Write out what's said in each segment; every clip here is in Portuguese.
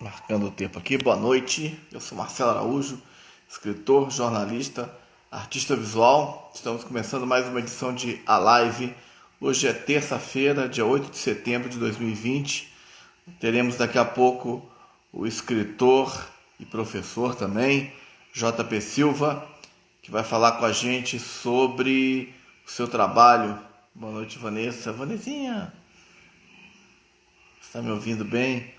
Marcando o tempo aqui, boa noite. Eu sou Marcelo Araújo, escritor, jornalista, artista visual. Estamos começando mais uma edição de A Live. Hoje é terça-feira, dia 8 de setembro de 2020. Teremos daqui a pouco o escritor e professor também, JP Silva, que vai falar com a gente sobre o seu trabalho. Boa noite, Vanessa. Vanessinha, está me ouvindo bem?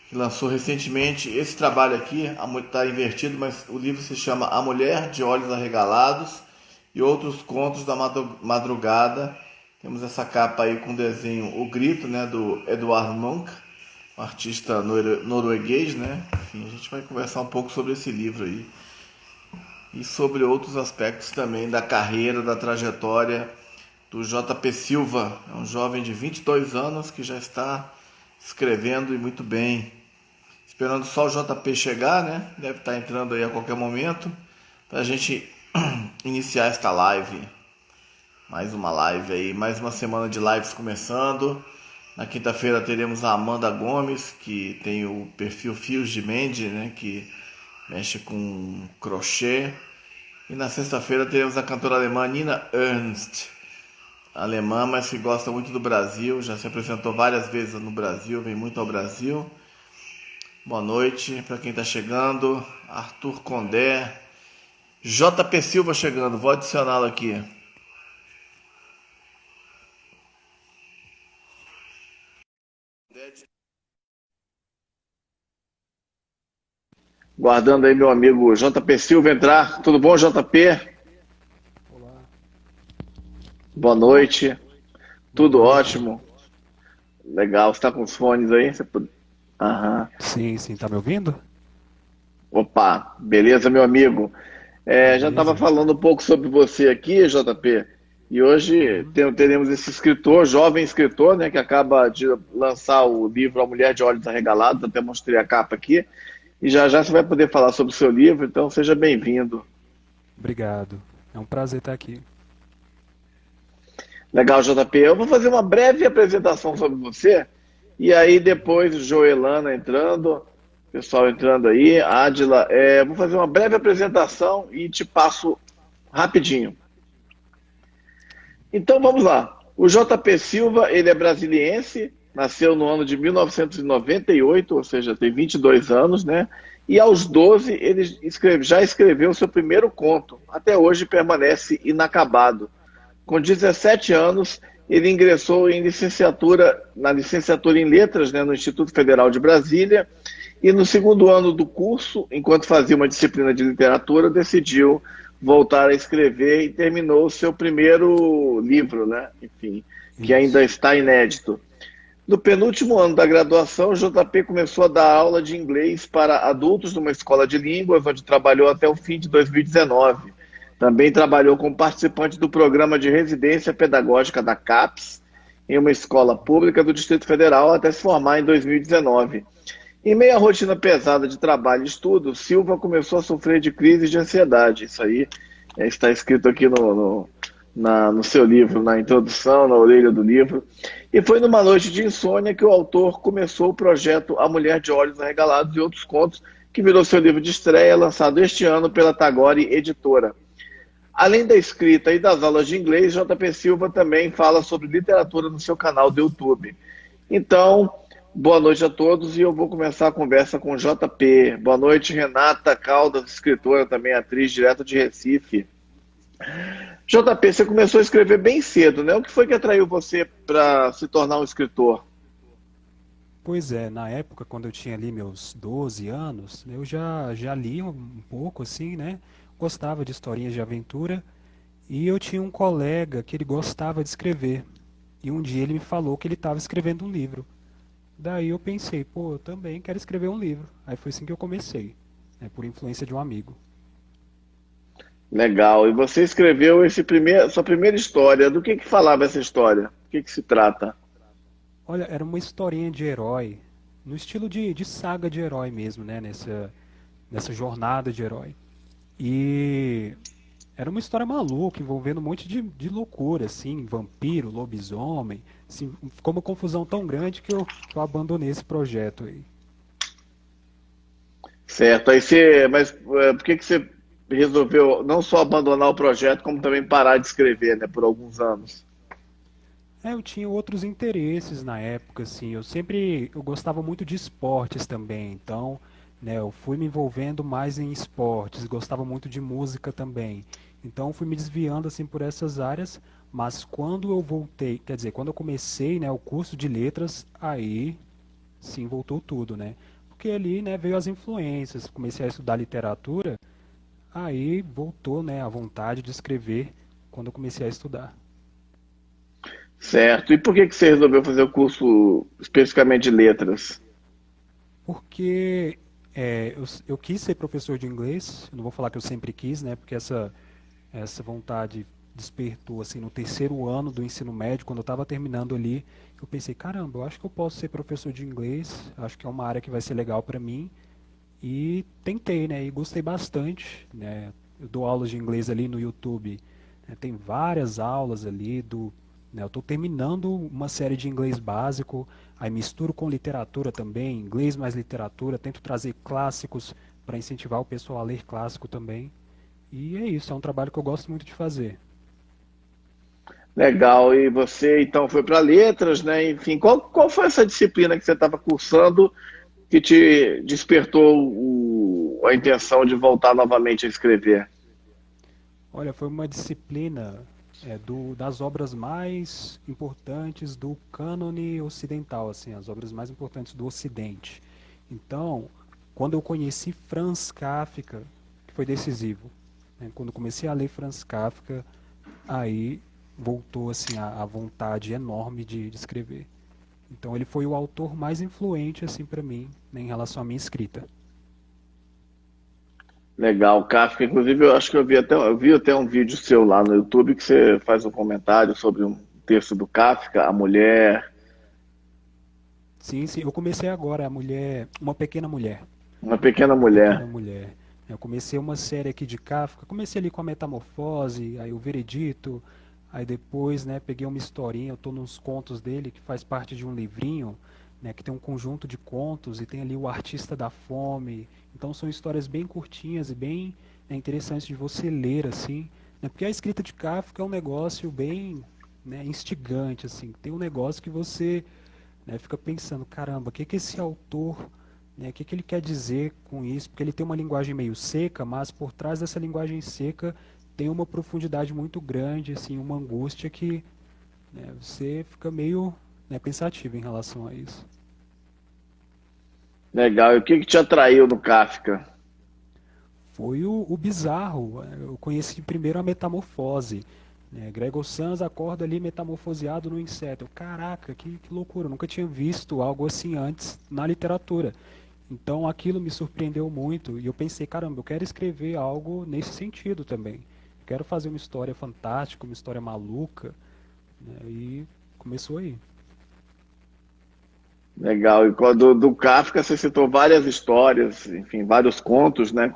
Que lançou recentemente esse trabalho aqui, está invertido, mas o livro se chama A Mulher de Olhos Arregalados e Outros Contos da Madrugada. Temos essa capa aí com o desenho O Grito, né, do Edvard Munch, um artista norueguês, né? Enfim, a gente vai conversar um pouco sobre esse livro aí e sobre outros aspectos também da carreira, da trajetória do JP Silva. É um jovem de 22 anos que já está escrevendo e muito bem. Esperando só o JP chegar, né? Deve estar entrando aí a qualquer momento para a gente iniciar esta live. Mais uma live aí, mais uma semana de lives começando. Na quinta-feira teremos a Amanda Gomes, que tem o perfil Fios de Mende, né? Que mexe com crochê. E na sexta-feira teremos a cantora alemã Nina Ernst, alemã, mas que gosta muito do Brasil, já se apresentou várias vezes no Brasil, vem muito ao Brasil. Boa noite para quem está chegando. Arthur Condé, JP Silva chegando, vou adicioná-lo aqui. Guardando aí meu amigo JP Silva entrar. Tudo bom, JP? Olá, Boa tudo bom? noite. Boa Tudo noite. ótimo. Legal, você está com os fones aí? Aham. Sim, sim, tá me ouvindo? Opa, beleza, meu amigo. Já estava Beleza. falando um pouco sobre você aqui, JP, e hoje Uhum. teremos esse escritor, jovem escritor, né, que acaba de lançar o livro A Mulher de Olhos Arregalados, até mostrei a capa aqui, e já já você vai poder falar sobre o seu livro, então seja bem-vindo. Obrigado. É um prazer estar aqui. Legal, JP. Eu vou fazer uma breve apresentação sobre você, e aí depois Joelana entrando, pessoal entrando aí, Ádila, vou fazer uma breve apresentação e te passo rapidinho. Então vamos lá. O JP Silva, ele é brasiliense, nasceu no ano de 1998, ou seja, tem 22 anos, né? E aos 12 ele já escreveu seu primeiro conto. Até hoje permanece inacabado. Com 17 anos, ele ingressou na licenciatura em letras, né, no Instituto Federal de Brasília, e no segundo ano do curso, enquanto fazia uma disciplina de literatura, decidiu voltar a escrever e terminou o seu primeiro livro, né? Enfim, que ainda Isso. está inédito. No penúltimo ano da graduação, o JP começou a dar aula de inglês para adultos numa escola de línguas, onde trabalhou até o fim de 2019. Também trabalhou como participante do programa de residência pedagógica da CAPES, em uma escola pública do Distrito Federal, até se formar em 2019. Em meio à rotina pesada de trabalho e estudo, Silva começou a sofrer de crise de ansiedade. Isso aí está escrito aqui no seu livro, na introdução, na orelha do livro. E foi numa noite de insônia que o autor começou o projeto A Mulher de Olhos Arregalados e Outros Contos, que virou seu livro de estreia, lançado este ano pela Tagore Editora. Além da escrita e das aulas de inglês, JP Silva também fala sobre literatura no seu canal do YouTube. Então, boa noite a todos e eu vou começar a conversa com o JP. Boa noite, Renata Caldas, escritora, também atriz, direto de Recife. JP, você começou a escrever bem cedo, né? O que foi que atraiu você para se tornar um escritor? Pois é, na época, quando eu tinha ali meus 12 anos, eu já li um pouco, assim, né? Gostava de historinhas de aventura. E eu tinha um colega que ele gostava de escrever. E um dia ele me falou que ele estava escrevendo um livro. Daí eu pensei, pô, eu também quero escrever um livro. Aí foi assim que eu comecei, né? Por influência de um amigo. Legal. E você escreveu sua primeira história. Do que falava essa história? O que se trata? Olha, era uma historinha de herói, no estilo de saga de herói mesmo, né? Nessa jornada de herói. E era uma história maluca, envolvendo um monte de loucura, assim, vampiro, lobisomem. Assim, ficou uma confusão tão grande que eu abandonei esse projeto aí. Certo. Mas por que que você resolveu não só abandonar o projeto, como também parar de escrever, né, por alguns anos? Eu tinha outros interesses na época, assim. Eu gostava muito de esportes também, então, né, eu fui me envolvendo mais em esportes, gostava muito de música também. Então, fui me desviando assim por essas áreas, mas quando eu voltei, quer dizer, quando eu comecei, né, o curso de letras, aí sim voltou tudo, né? Porque ali, né, veio as influências, comecei a estudar literatura, aí voltou, né, a vontade de escrever quando eu comecei a estudar. Certo. E por que que você resolveu fazer o curso especificamente de letras? Porque eu quis ser professor de inglês, eu não vou falar que eu sempre quis, né? Porque essa vontade despertou assim no terceiro ano do ensino médio, quando eu estava terminando ali, eu pensei, caramba, eu acho que eu posso ser professor de inglês, acho que é uma área que vai ser legal para mim. E tentei, né? E gostei bastante, né? Eu dou aulas de inglês ali no YouTube, né? Tem várias aulas ali né? Eu estou terminando uma série de inglês básico, aí misturo com literatura também, inglês mais literatura, tento trazer clássicos para incentivar o pessoal a ler clássico também. E é isso, é um trabalho que eu gosto muito de fazer. Legal. E você então foi para letras, né? Enfim, qual foi essa disciplina que você estava cursando que te despertou a intenção de voltar novamente a escrever? Olha, foi uma disciplina das obras mais importantes do cânone ocidental, assim, as obras mais importantes do Ocidente. Então, quando eu conheci Franz Kafka, que foi decisivo, né? Quando eu comecei a ler Franz Kafka, aí voltou assim a vontade enorme de escrever. Então, ele foi o autor mais influente assim para mim, né, em relação à minha escrita. Legal, Kafka. Inclusive, eu acho que eu vi até um vídeo seu lá no YouTube que você faz um comentário sobre um texto do Kafka, a mulher, Sim, sim, eu comecei agora, Uma Pequena Mulher. uma pequena Uma Pequena mulher. Mulher. Eu comecei uma série aqui de Kafka, comecei ali com a Metamorfose, aí o Veredito, aí depois, né, peguei uma historinha, eu tô nos contos dele, que faz parte de um livrinho, né, que tem um conjunto de contos, e tem ali o Artista da Fome. Então são histórias bem curtinhas e bem, né, interessantes de você ler, assim, né, porque a escrita de Kafka é um negócio bem, né, instigante, assim, tem um negócio que você, né, fica pensando, caramba, o que que esse autor, né, o que que ele quer dizer com isso? Porque ele tem uma linguagem meio seca, mas por trás dessa linguagem seca tem uma profundidade muito grande, assim, uma angústia que, né, você fica meio, né, pensativo em relação a isso. Legal. E o que que te atraiu no Kafka? Foi o bizarro. Eu conheci primeiro a metamorfose. Né? Gregor Samsa acorda ali metamorfoseado no inseto. Caraca, que loucura! Eu nunca tinha visto algo assim antes na literatura. Então aquilo me surpreendeu muito e eu pensei, caramba, eu quero escrever algo nesse sentido também. Eu quero fazer uma história fantástica, uma história maluca, né? E começou aí. Legal. E do Kafka você citou várias histórias, enfim, vários contos, né?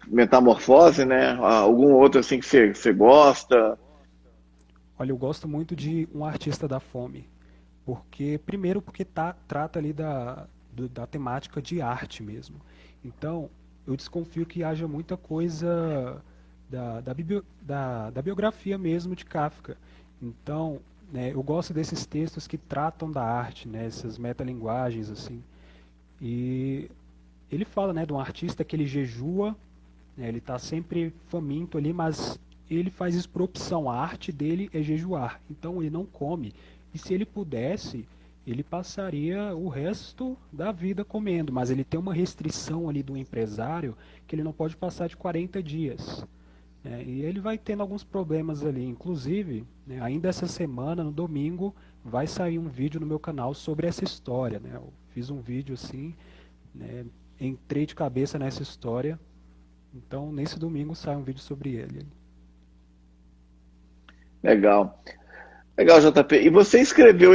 Metamorfose, né? Algum outro assim que você gosta? Olha, eu gosto muito de Um Artista da Fome, porque primeiro porque trata ali da temática de arte mesmo. Então, eu desconfio que haja muita coisa da biografia mesmo de Kafka. Então, né, eu gosto desses textos que tratam da arte, né, essas metalinguagens assim. E ele fala, né, de um artista que ele jejua, né, ele está sempre faminto ali, mas ele faz isso por opção. A arte dele é jejuar, então ele não come. E se ele pudesse, ele passaria o resto da vida comendo, mas ele tem uma restrição ali do empresário que ele não pode passar de 40 dias. Né, e ele vai tendo alguns problemas ali. Inclusive, né, ainda essa semana, no domingo, vai sair um vídeo no meu canal sobre essa história. Né? Eu fiz um vídeo assim, né, entrei de cabeça nessa história. Então, nesse domingo sai um vídeo sobre ele. Legal. Legal, JP. E você escreveu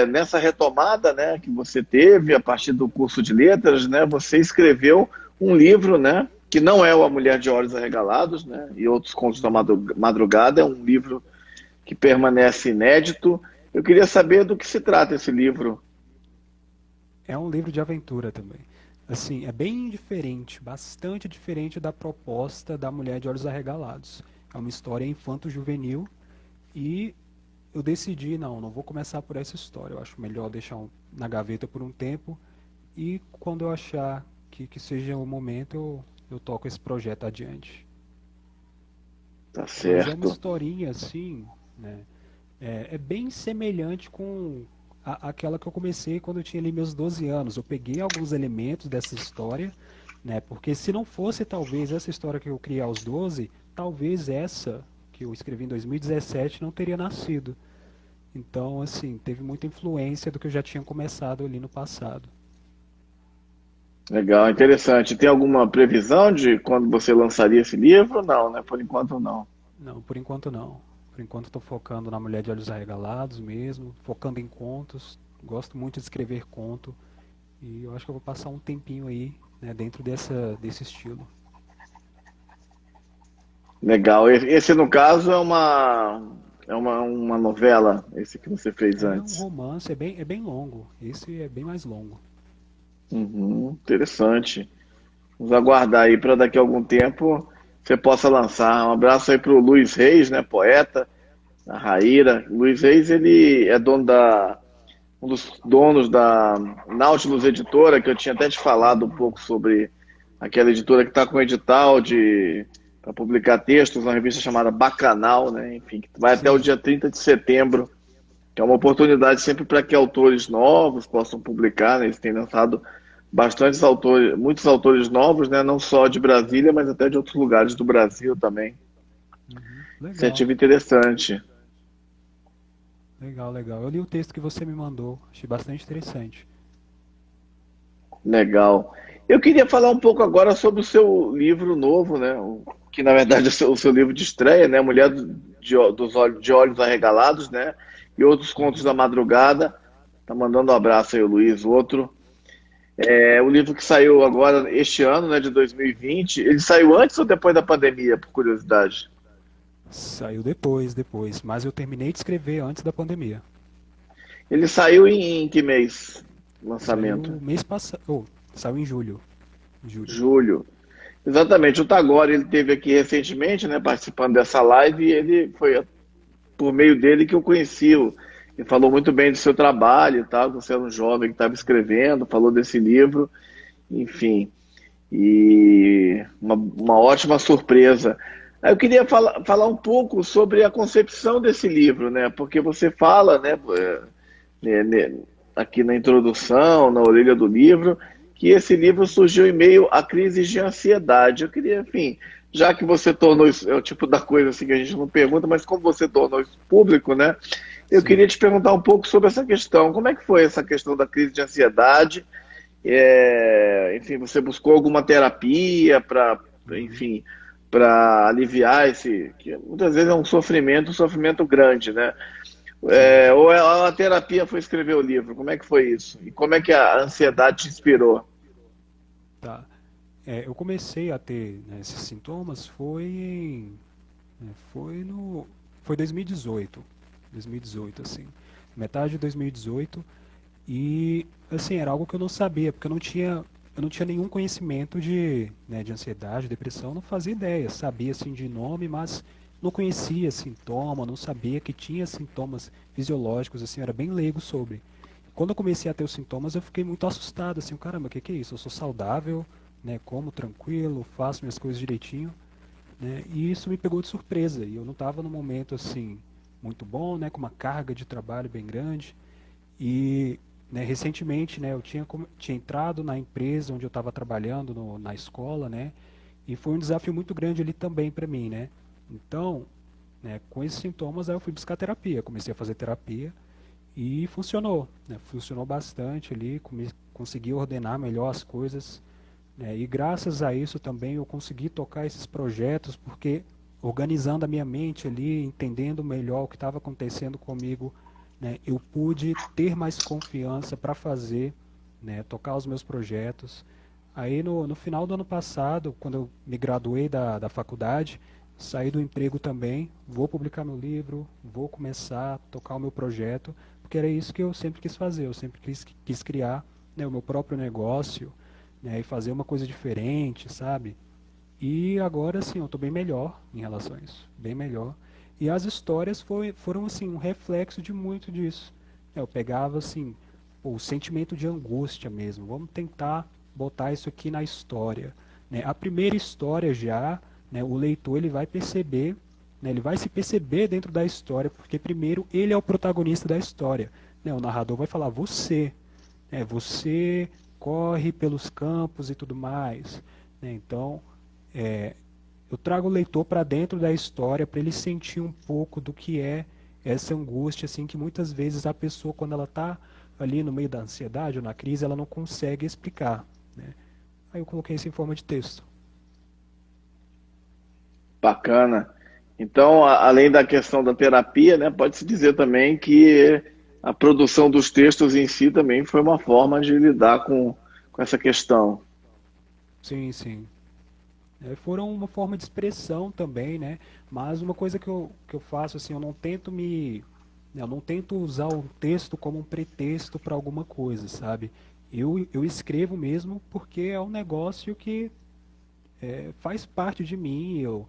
nessa retomada, né, que você teve a partir do curso de letras, né? Você escreveu um livro, né, que não é o A Mulher de Olhos Arregalados, né, e outros contos da Uhum. madrugada. É um livro que permanece inédito. Eu queria saber do que se trata esse livro. É um livro de aventura também. assim, é bem diferente, bastante diferente da proposta da Mulher de Olhos Arregalados. É uma história infanto-juvenil e eu decidi, não vou começar por essa história. Eu acho melhor deixar na gaveta por um tempo e quando eu achar que seja o momento, eu toco esse projeto adiante. Tá Mas é uma certo. historinha assim, né? É bem semelhante com aquela que eu comecei quando eu tinha ali meus 12 anos. Eu peguei alguns elementos dessa história, né? Porque se não fosse talvez essa história que eu criei aos 12, talvez essa que eu escrevi em 2017 não teria nascido. Então, assim, teve muita influência do que eu já tinha começado ali no passado. Legal, interessante. Tem alguma previsão de quando você lançaria esse livro? Não, né? Por enquanto não. Não, por enquanto não. Por enquanto estou focando na Mulher de Olhos Arregalados mesmo, focando em contos. Gosto muito de escrever conto e eu acho que eu vou passar um tempinho aí, né, dentro desse estilo. Legal. Esse, no caso, uma novela, esse que você fez É um antes. romance, é bem longo. Esse é bem mais longo. Uhum, interessante. Vamos aguardar aí para daqui a algum tempo você possa lançar. Um abraço aí para o Luiz Reis, né, poeta, a Raíra. Luiz Reis, ele é um dos donos da Nautilus Editora, que eu tinha até te falado um pouco sobre aquela editora que está com edital de para publicar textos, uma revista chamada Bacanal, né? Enfim, que vai até o Sim, dia 30 de setembro, que é uma oportunidade sempre para que autores novos possam publicar, né? Eles têm lançado bastantes autores, muitos autores novos, né? Não só de Brasília, mas até de outros lugares do Brasil também. uhum, legal, Iniciativa interessante. legal, legal. Eu li o texto que você me mandou, achei bastante interessante. Legal. Eu queria falar um pouco agora sobre o seu livro novo, né? Que na verdade é o seu livro de estreia, né? De Olhos Arregalados, né? E outros contos da Uhum. madrugada. Tá mandando um abraço aí, o Luiz. O outro é o livro que saiu agora este ano, né? De 2020. Ele saiu antes ou depois da pandemia, por curiosidade? Saiu depois, mas eu terminei de escrever antes da pandemia. Ele saiu em que mês? Lançamento? Saiu mês passado, saiu em julho, julho. Julho. Exatamente. O Tagore, ele teve aqui recentemente, né? Participando dessa live e ele foi por meio dele que eu conheci. Ele falou muito bem do seu trabalho e tal, que você era um jovem que estava escrevendo, falou desse livro, enfim, e uma ótima surpresa. Aí eu queria falar um pouco sobre a concepção desse livro, né? Porque você fala, né, aqui na introdução, na orelha do livro, que esse livro surgiu em meio a crises de ansiedade. Eu queria, enfim, já que você tornou isso, é o tipo da coisa assim que a gente não pergunta, mas como você tornou isso público, né? Eu queria Sim. te perguntar um pouco sobre essa questão. Como é que foi essa questão da crise de ansiedade? Enfim, você buscou alguma terapia para, Uhum. enfim, para aliviar esse, que muitas vezes é um sofrimento grande, né? Sim, sim. Ou a terapia foi escrever o livro? Como é que foi isso? E como é que a ansiedade te inspirou? Tá. Eu comecei a ter, né, esses sintomas foi no, foi 2018, 2018 assim, metade de 2018 e assim era algo que eu não sabia porque eu não tinha nenhum conhecimento de, né, de ansiedade, depressão, não fazia ideia, sabia assim de nome, mas não conhecia sintoma, não sabia que tinha sintomas fisiológicos, assim, eu era bem leigo sobre. Quando eu comecei a ter os sintomas, eu fiquei muito assustado, assim, caramba, o que que é isso? Eu sou saudável, né, como tranquilo, faço minhas coisas direitinho, né, e isso me pegou de surpresa, e eu não estava num momento, assim, muito bom, né, com uma carga de trabalho bem grande, e, né, recentemente, né, eu tinha entrado na empresa onde eu estava trabalhando, na escola, né, e foi um desafio muito grande ali também para mim, né, então, né, com esses sintomas, aí eu fui buscar terapia, comecei a fazer terapia, e funcionou, né? Funcionou bastante ali, consegui ordenar melhor as coisas, né? E graças a isso também eu consegui tocar esses projetos, porque organizando a minha mente ali, entendendo melhor o que estava acontecendo comigo, né? Eu pude ter mais confiança para fazer, né? Tocar os meus projetos. Aí no final do ano passado, quando eu me graduei da faculdade, saí do emprego também, vou publicar meu livro, vou começar a tocar o meu projeto, porque era isso que eu sempre quis fazer, eu sempre quis criar, né, o meu próprio negócio, né, e fazer uma coisa diferente, sabe? E agora, assim, eu tô bem melhor em relação a isso, bem melhor. E as histórias foram, assim, um reflexo de muito disso. Eu pegava, assim, pô, o sentimento de angústia mesmo. Vamos tentar botar isso aqui na história, né? A primeira história já, né, o leitor ele vai perceber, né, ele vai se perceber dentro da história, porque primeiro ele é o protagonista da história, né? O narrador vai falar você corre pelos campos e tudo mais, né? Então, é, eu trago o leitor para dentro da história para ele sentir um pouco do que é essa angústia, assim, que muitas vezes a pessoa, quando ela está ali no meio da ansiedade ou na crise, ela não consegue explicar, né? Aí eu coloquei isso em forma de texto. Bacana. Então, além da questão da terapia, né, pode-se dizer também que a produção dos textos em si também foi uma forma de lidar com essa questão. Sim, sim. Foram uma forma de expressão também, né? Mas uma coisa que eu faço, assim, eu não tento usar o texto como um pretexto para alguma coisa, sabe? Eu escrevo mesmo porque é um negócio que faz parte de mim, eu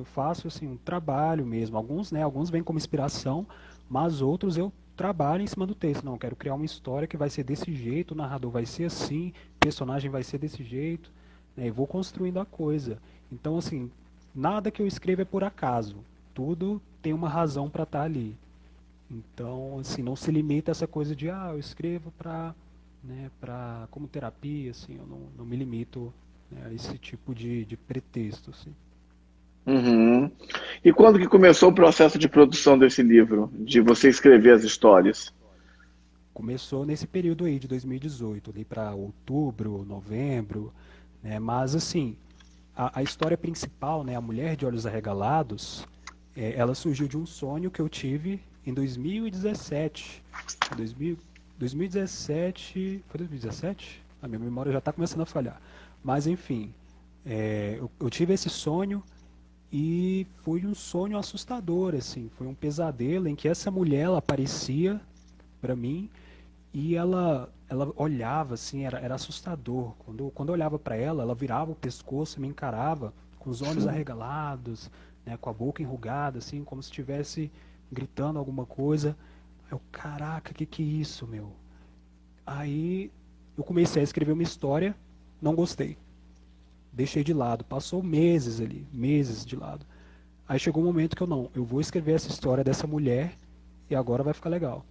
faço assim um trabalho mesmo. Alguns, né, alguns vêm como inspiração, mas outros eu trabalho em cima do texto. Não, eu quero criar uma história que vai ser desse jeito, o narrador vai ser assim, o personagem vai ser desse jeito, né, e vou construindo a coisa. Então, assim, nada que eu escrevo é por acaso. Tudo tem uma razão para estar ali. Então, assim, não se limita a essa coisa de, eu escrevo para, né, como terapia, assim, eu não me limito, né, a esse tipo de pretexto, assim. Uhum. E quando que começou o processo de produção desse livro, de você escrever as histórias? Começou nesse período aí de 2018, ali para outubro, novembro, né, mas, assim, a história principal, né, A Mulher de Olhos Arregalados, ela surgiu de um sonho que eu tive em 2017. Em 2017. Foi 2017? A minha memória já está começando a falhar. Mas, enfim, eu tive esse sonho e foi um sonho assustador, assim. Foi um pesadelo em que essa mulher ela aparecia para mim e ela olhava, assim, era assustador. Quando eu olhava para ela, ela virava o pescoço e me encarava com os olhos arregalados, né, com a boca enrugada, assim, como se estivesse gritando alguma coisa. Aí eu, caraca, que é isso, meu? Aí eu comecei a escrever uma história, não gostei. Deixei de lado. Passou meses ali, meses de lado. Aí chegou um momento que eu vou escrever essa história dessa mulher e agora vai ficar legal.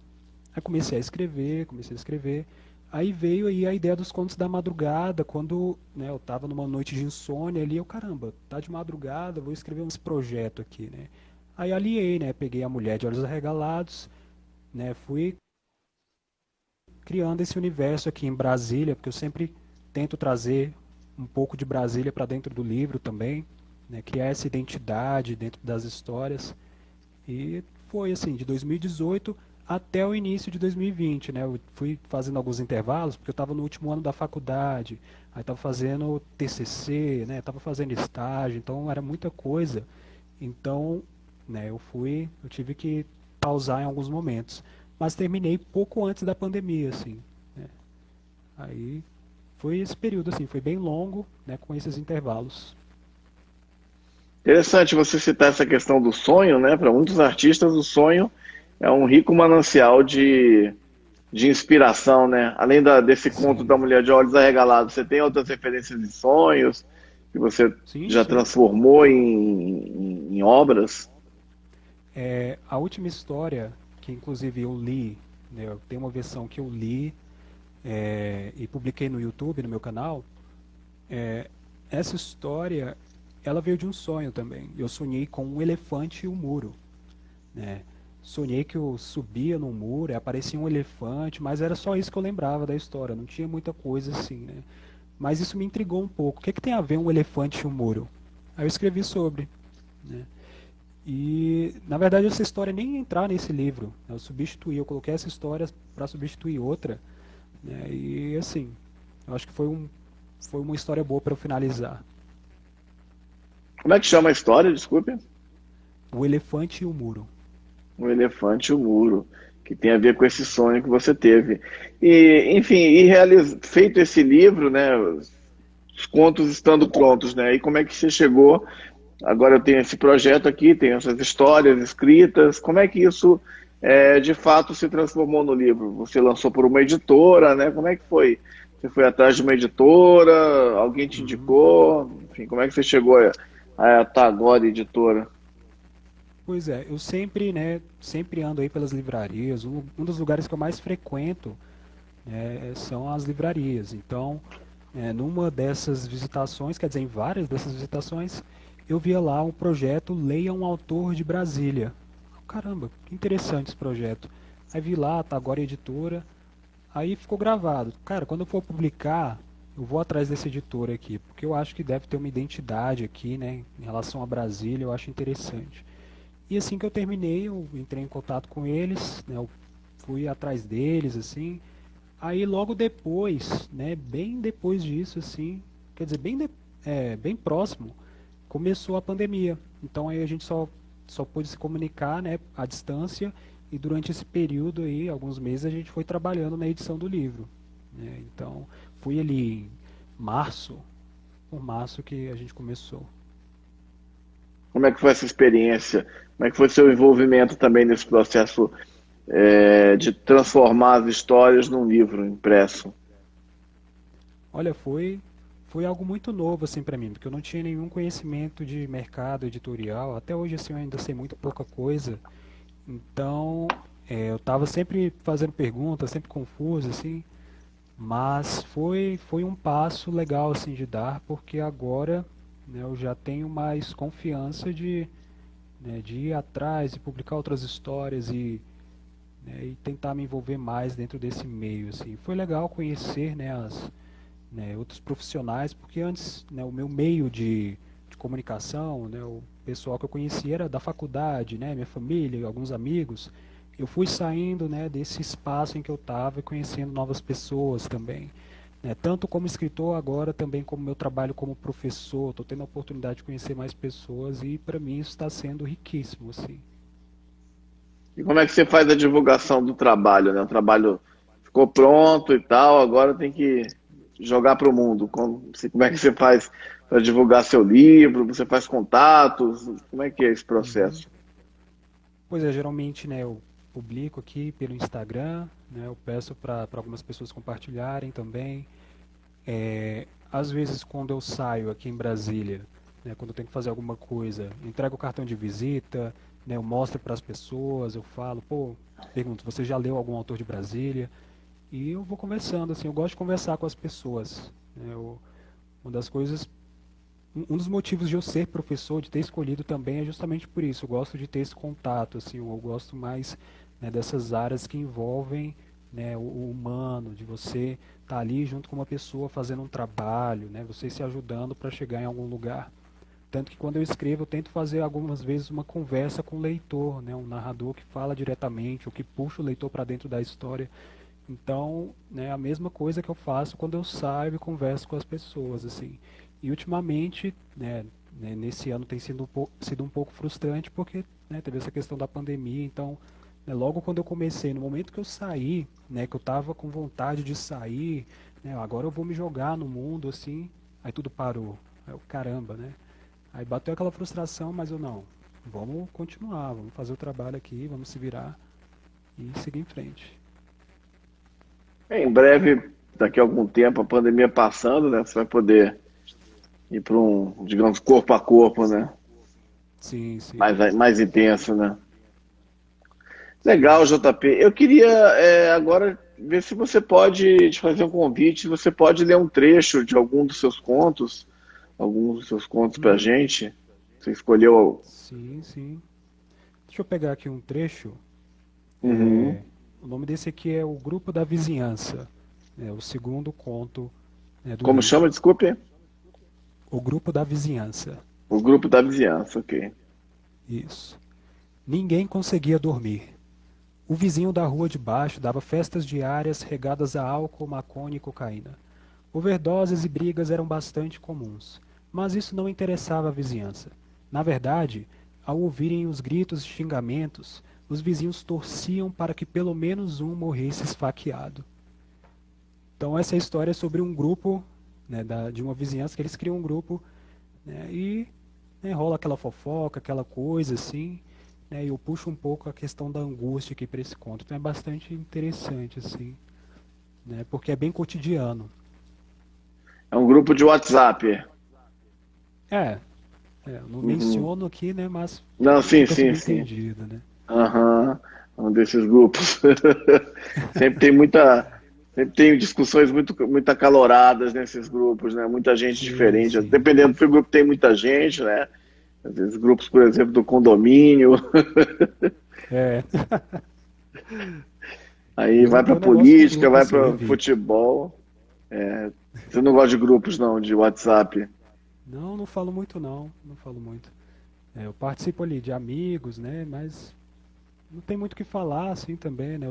Aí comecei a escrever, comecei a escrever. Aí veio aí a ideia dos contos da madrugada, quando, né, eu estava numa noite de insônia ali, eu, caramba, tá de madrugada, vou escrever esse projeto aqui, né? Aí aliei, né, peguei a Mulher de Olhos Arregalados, né, fui criando esse universo aqui em Brasília, porque eu sempre tento trazer um pouco de Brasília para dentro do livro também, né, criar essa identidade dentro das histórias. E foi assim, de 2018 até o início de 2020, né? Eu fui fazendo alguns intervalos, porque eu estava no último ano da faculdade, aí estava fazendo TCC, né? Estava fazendo estágio, então era muita coisa. Então, né, eu tive que pausar em alguns momentos. Mas terminei pouco antes da pandemia, assim, né? Aí foi esse período, assim, foi bem longo, né, com esses intervalos. Interessante você citar essa questão do sonho, né? Para muitos artistas, o sonho é um rico manancial de inspiração, né? Além desse conto da Sim, Mulher de Olhos Arregalados, você tem outras referências de sonhos que você sim, já sim. transformou em obras? A última história, que inclusive eu li, né, eu tenho uma versão que eu li e publiquei no YouTube, no meu canal. Essa história, ela veio de um sonho também. Eu sonhei com um elefante e um muro, né? Sonhei que eu subia num muro, e aparecia um elefante, mas era só isso que eu lembrava da história, não tinha muita coisa assim, né? Mas isso me intrigou um pouco. O que tem a ver um elefante e um muro? Aí eu escrevi sobre, né? E, na verdade, essa história nem ia entrar nesse livro. Eu substituí, eu coloquei essa história para substituir outra, né? E, assim, eu acho que foi uma história boa para eu finalizar. Como é que chama a história? Desculpe. O Elefante e o Muro. O Elefante e o Muro. que tem a ver com esse sonho que você teve. E, enfim, feito esse livro, né, os contos estando prontos, né, e como é que você chegou? Agora eu tenho esse projeto aqui, tenho essas histórias escritas, como é que isso de fato se transformou no livro? Você lançou por uma editora, né? Como é que foi? Você foi atrás de uma editora? Alguém te Uhum. indicou? Enfim, como é que você chegou a Tagore Editora? Pois é, eu sempre, né, sempre ando aí pelas livrarias. Um dos lugares que eu mais frequento são as livrarias. Então, numa dessas visitações, quer dizer, em várias dessas visitações, eu via lá um projeto Leia um Autor de Brasília. Caramba, que interessante esse projeto. Aí vi lá, tá agora editora. Aí ficou gravado. Cara, quando eu for publicar, eu vou atrás desse editor aqui, porque eu acho que deve ter uma identidade aqui, né, em relação a Brasília, eu acho interessante. E assim que eu terminei, eu entrei em contato com eles, né, eu fui atrás deles, assim. Aí logo depois, né, bem depois disso, assim, quer dizer, bem próximo, começou a pandemia. Então aí a gente só pôde se comunicar, né, à distância, e durante esse período aí, alguns meses, a gente foi trabalhando na edição do livro, né. Então, fui ali em março, por março que a gente começou. Como é que foi essa experiência? Como é que foi seu envolvimento também nesse processo de transformar as histórias num livro impresso? Olha, foi algo muito novo assim para mim, porque eu não tinha nenhum conhecimento de mercado editorial. Até hoje assim eu ainda sei muito pouca coisa. Então, eu estava sempre fazendo perguntas, sempre confuso assim, mas foi um passo legal assim de dar, porque agora, né, eu já tenho mais confiança de ir atrás e publicar outras histórias e tentar me envolver mais dentro desse meio assim. Foi legal conhecer, né, outros profissionais, porque antes, né, o meu meio de comunicação, né, o pessoal que eu conhecia era da faculdade, né, minha família, alguns amigos. Eu fui saindo, né, desse espaço em que eu estava e conhecendo novas pessoas também. Né, tanto como escritor, agora também como meu trabalho como professor, estou tendo a oportunidade de conhecer mais pessoas e para mim isso está sendo riquíssimo, assim. E como é que você faz a divulgação do trabalho, né? O trabalho ficou pronto e tal, agora tem que jogar para o mundo. Como é que você faz para divulgar seu livro? Você faz contatos? Como é que é esse Uhum. processo? Pois é, geralmente, né, eu publico aqui pelo Instagram, né, eu peço para algumas pessoas compartilharem também. Às vezes, quando eu saio aqui em Brasília, né, quando eu tenho que fazer alguma coisa, entrego o cartão de visita, né, eu mostro para as pessoas, eu falo, pô, pergunto, você já leu algum autor de Brasília? E eu vou conversando, assim, eu gosto de conversar com as pessoas. Né, uma das coisas, um dos motivos de eu ser professor, de ter escolhido também é justamente por isso. Eu gosto de ter esse contato, assim, eu gosto mais, né, dessas áreas que envolvem, né, o humano, de você estar ali junto com uma pessoa fazendo um trabalho, né, você se ajudando para chegar em algum lugar. Tanto que quando eu escrevo, eu tento fazer algumas vezes uma conversa com o leitor, né, um narrador que fala diretamente, ou que puxa o leitor para dentro da história. Então, né, a mesma coisa que eu faço quando eu saio e converso com as pessoas, assim. E ultimamente, nesse ano tem sido um pouco frustrante porque, né, teve essa questão da pandemia. Então, né, logo quando eu comecei, no momento que eu saí, né, que eu estava com vontade de sair, né, agora eu vou me jogar no mundo, assim, aí tudo parou. Aí eu, caramba, né? Aí bateu aquela frustração, mas eu não. Vamos continuar, vamos fazer o trabalho aqui, vamos se virar e seguir em frente. Em breve, daqui a algum tempo, a pandemia passando, né? Você vai poder ir para um, digamos, corpo a corpo, né? Sim, sim, Mais intenso, né? Legal, sim. JP. Eu queria agora ver se você pode te fazer um convite, se você pode ler um trecho de alguns dos seus contos para Uhum. gente. Você escolheu. Sim, sim. Deixa eu pegar aqui um trecho. Uhum. O nome desse aqui é O Grupo da Vizinhança, é o segundo conto, né, do Como chama? livro. Desculpe. O Grupo da Vizinhança. O grupo da vizinhança, ok. Isso. Ninguém conseguia dormir. O vizinho da rua de baixo dava festas diárias regadas a álcool, maconha e cocaína. Overdoses e brigas eram bastante comuns, mas isso não interessava a vizinhança. Na verdade, ao ouvirem os gritos e xingamentos, os vizinhos torciam para que pelo menos um morresse esfaqueado. Então essa história é sobre um grupo, né, de uma vizinhança que eles criam um grupo, né, e, né, rola aquela fofoca, aquela coisa assim, né, e eu puxo um pouco a questão da angústia aqui para esse conto. Então é bastante interessante assim, né, porque é bem cotidiano. É um grupo de WhatsApp. É, eu não Uhum. menciono aqui, né, mas Não, sim, fica sim, sim. subentendido, né? Aham, um desses grupos. Sempre tem muita, sempre tem discussões muito acaloradas nesses grupos, né? Muita gente Sim, diferente. sim. Dependendo do grupo, tem muita gente, né? Às vezes grupos, por exemplo, do condomínio. É, Aí eu não vai para tenho negócio com política, grupo vai assim, eu para evito. futebol. Você não gosta de grupos, não, de WhatsApp? Não, não falo muito não, não falo muito. É, eu participo ali de amigos, né, mas não tem muito o que falar assim também, né?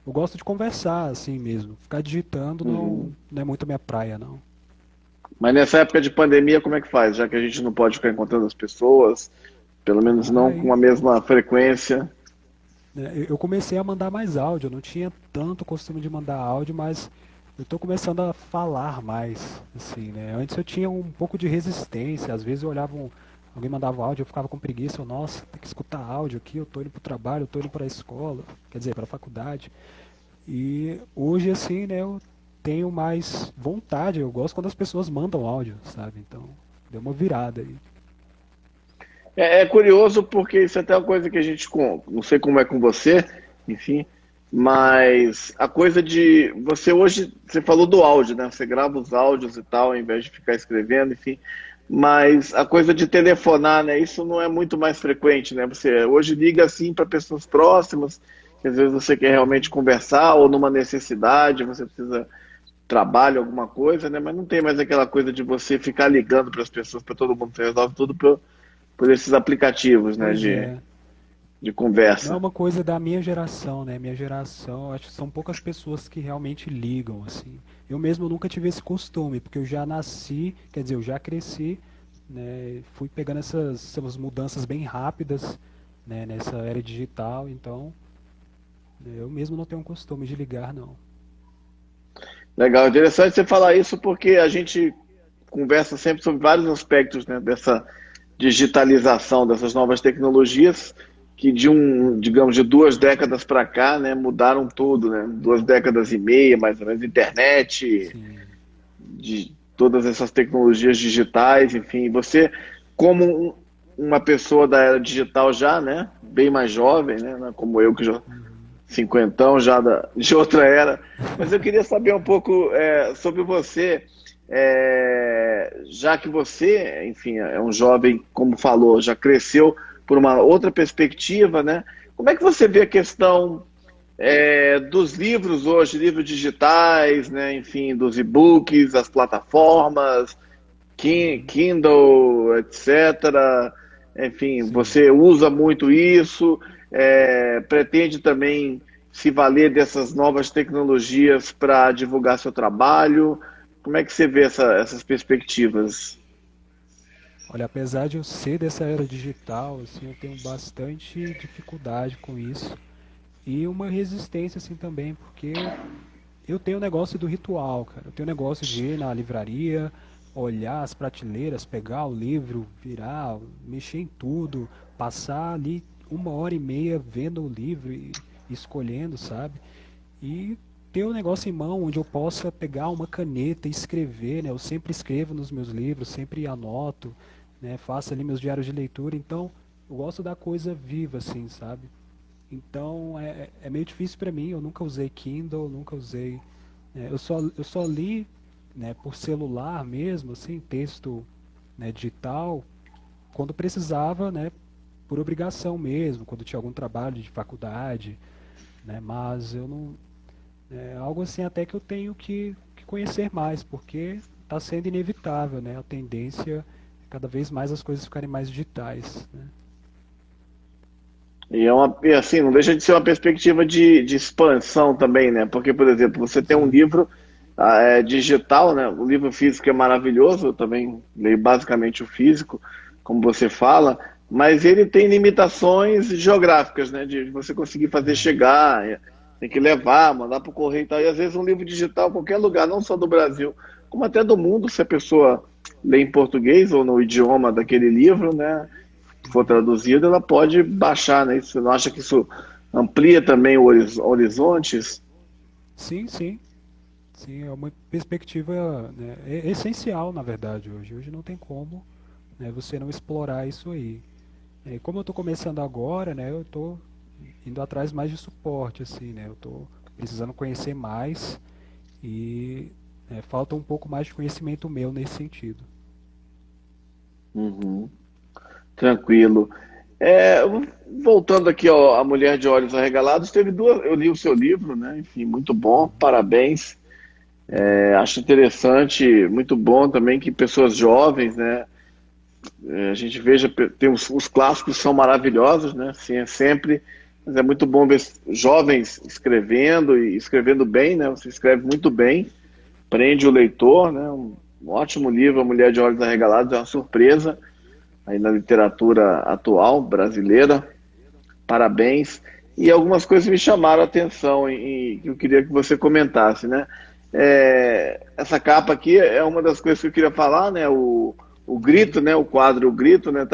Eu gosto de conversar assim mesmo. Ficar digitando Uhum. não é muito a minha praia, não. Mas nessa época de pandemia, como é que faz? Já que a gente não pode ficar encontrando as pessoas, pelo menos não com a Ai, mesma frequência. né, eu comecei a mandar mais áudio, eu não tinha tanto costume de mandar áudio, mas eu tô começando a falar mais, assim, né? Antes eu tinha um pouco de resistência, às vezes eu olhava alguém mandava áudio, eu ficava com preguiça, eu, nossa, tem que escutar áudio aqui, eu tô indo pro trabalho, eu tô indo pra escola, quer dizer, pra faculdade. E hoje, assim, né, eu tenho mais vontade, eu gosto quando as pessoas mandam áudio, sabe? Então, deu uma virada aí. É curioso porque isso é até uma coisa que a gente, não sei como é com você, enfim, mas a coisa de você hoje, você falou do áudio, né? Você grava os áudios e tal, ao invés de ficar escrevendo, enfim, mas a coisa de telefonar, né? Isso não é muito mais frequente, né? Você hoje liga assim para pessoas próximas, que às vezes você quer realmente Uhum. conversar ou numa necessidade, você precisa trabalho, alguma coisa, né? Mas não tem mais aquela coisa de você ficar ligando para as pessoas, para todo mundo, você resolve tudo por esses aplicativos, né, Pois é. de Não é conversa. uma coisa da minha geração, né? Minha geração, acho que são poucas pessoas que realmente ligam, assim. Eu mesmo nunca tive esse costume, porque eu já nasci, quer dizer, eu já cresci, né? Fui pegando essas mudanças bem rápidas, né? Nessa era digital, então, né, eu mesmo não tenho um costume de ligar, não. Legal, interessante você falar isso porque a gente conversa sempre sobre vários aspectos, né, dessa digitalização, dessas novas tecnologias que digamos, de 2 décadas para cá, né, mudaram tudo, né? 2 décadas e meia, mais ou menos, internet, Sim, de todas essas tecnologias digitais, enfim, você como uma pessoa da era digital já, né, bem mais jovem, né, como eu que já cinquentão já de outra era, mas eu queria saber um pouco sobre você, já que você, enfim, é um jovem, como falou, já cresceu por uma outra perspectiva, né? Como é que você vê a questão dos livros hoje, livros digitais, né? Enfim, dos e-books, as plataformas, Kindle, etc. Enfim, sim. você usa muito isso, pretende também se valer dessas novas tecnologias para divulgar seu trabalho. Como é que você vê essas perspectivas? Olha, apesar de eu ser dessa era digital, assim, eu tenho bastante dificuldade com isso. E uma resistência, assim, também, porque eu tenho o negócio do ritual, cara. Eu tenho o negócio de ir na livraria, olhar as prateleiras, pegar o livro, virar, mexer em tudo, passar ali 1 hora e meia vendo o livro e escolhendo, sabe? E ter o negócio em mão onde eu possa pegar uma caneta e escrever, né? Eu sempre escrevo nos meus livros, sempre anoto, né? Faço ali meus diários de leitura, então eu gosto da coisa viva, assim, sabe? Então é meio difícil para mim. Eu nunca usei Kindle, nunca usei. Eu só li, né, por celular mesmo, assim, texto, né, digital, quando precisava, né, por obrigação mesmo, quando tinha algum trabalho de faculdade, né, mas eu não. É algo assim até que eu tenho que conhecer mais, porque está sendo inevitável, né? A tendência é cada vez mais as coisas ficarem mais digitais, né? E assim, não deixa de ser uma perspectiva de expansão também, né? Porque, por exemplo, você tem um Sim. livro digital, né? O livro físico é maravilhoso, eu também leio basicamente o físico, como você fala, mas ele tem limitações geográficas, né? De você conseguir fazer É, chegar, tem que levar, mandar para o correio e tal. E às vezes um livro digital, qualquer lugar, não só do Brasil, como até do mundo, se a pessoa lê em português ou no idioma daquele livro, né? For uhum. traduzido, ela pode baixar, né? Você não acha que isso amplia também horizontes? Sim, sim. Sim, é uma perspectiva, né, essencial, na verdade, hoje. Hoje não tem como, né, você não explorar isso aí. Como eu estou começando agora, né, eu estou indo atrás mais de suporte, assim, né, eu estou precisando conhecer mais e falta um pouco mais de conhecimento meu nesse sentido. Uhum. Tranquilo. Voltando aqui ó, a Mulher de Olhos Arregalados, teve duas. Eu li o seu livro, né? Enfim, muito bom, Uhum. parabéns. Obrigado. Acho interessante, muito bom também que pessoas jovens, né? A gente veja, tem os clássicos são maravilhosos, né? Sim, é sempre, mas é muito bom ver jovens escrevendo e escrevendo bem, né? Você escreve muito bem, prende o leitor, né? Um ótimo livro, A Mulher de Olhos Arregalados, é uma surpresa aí na literatura atual brasileira. Parabéns. E algumas coisas me chamaram a atenção e que eu queria que você comentasse, né? Essa capa aqui é uma das coisas que eu queria falar, né? O Grito, né? O quadro O Grito, né?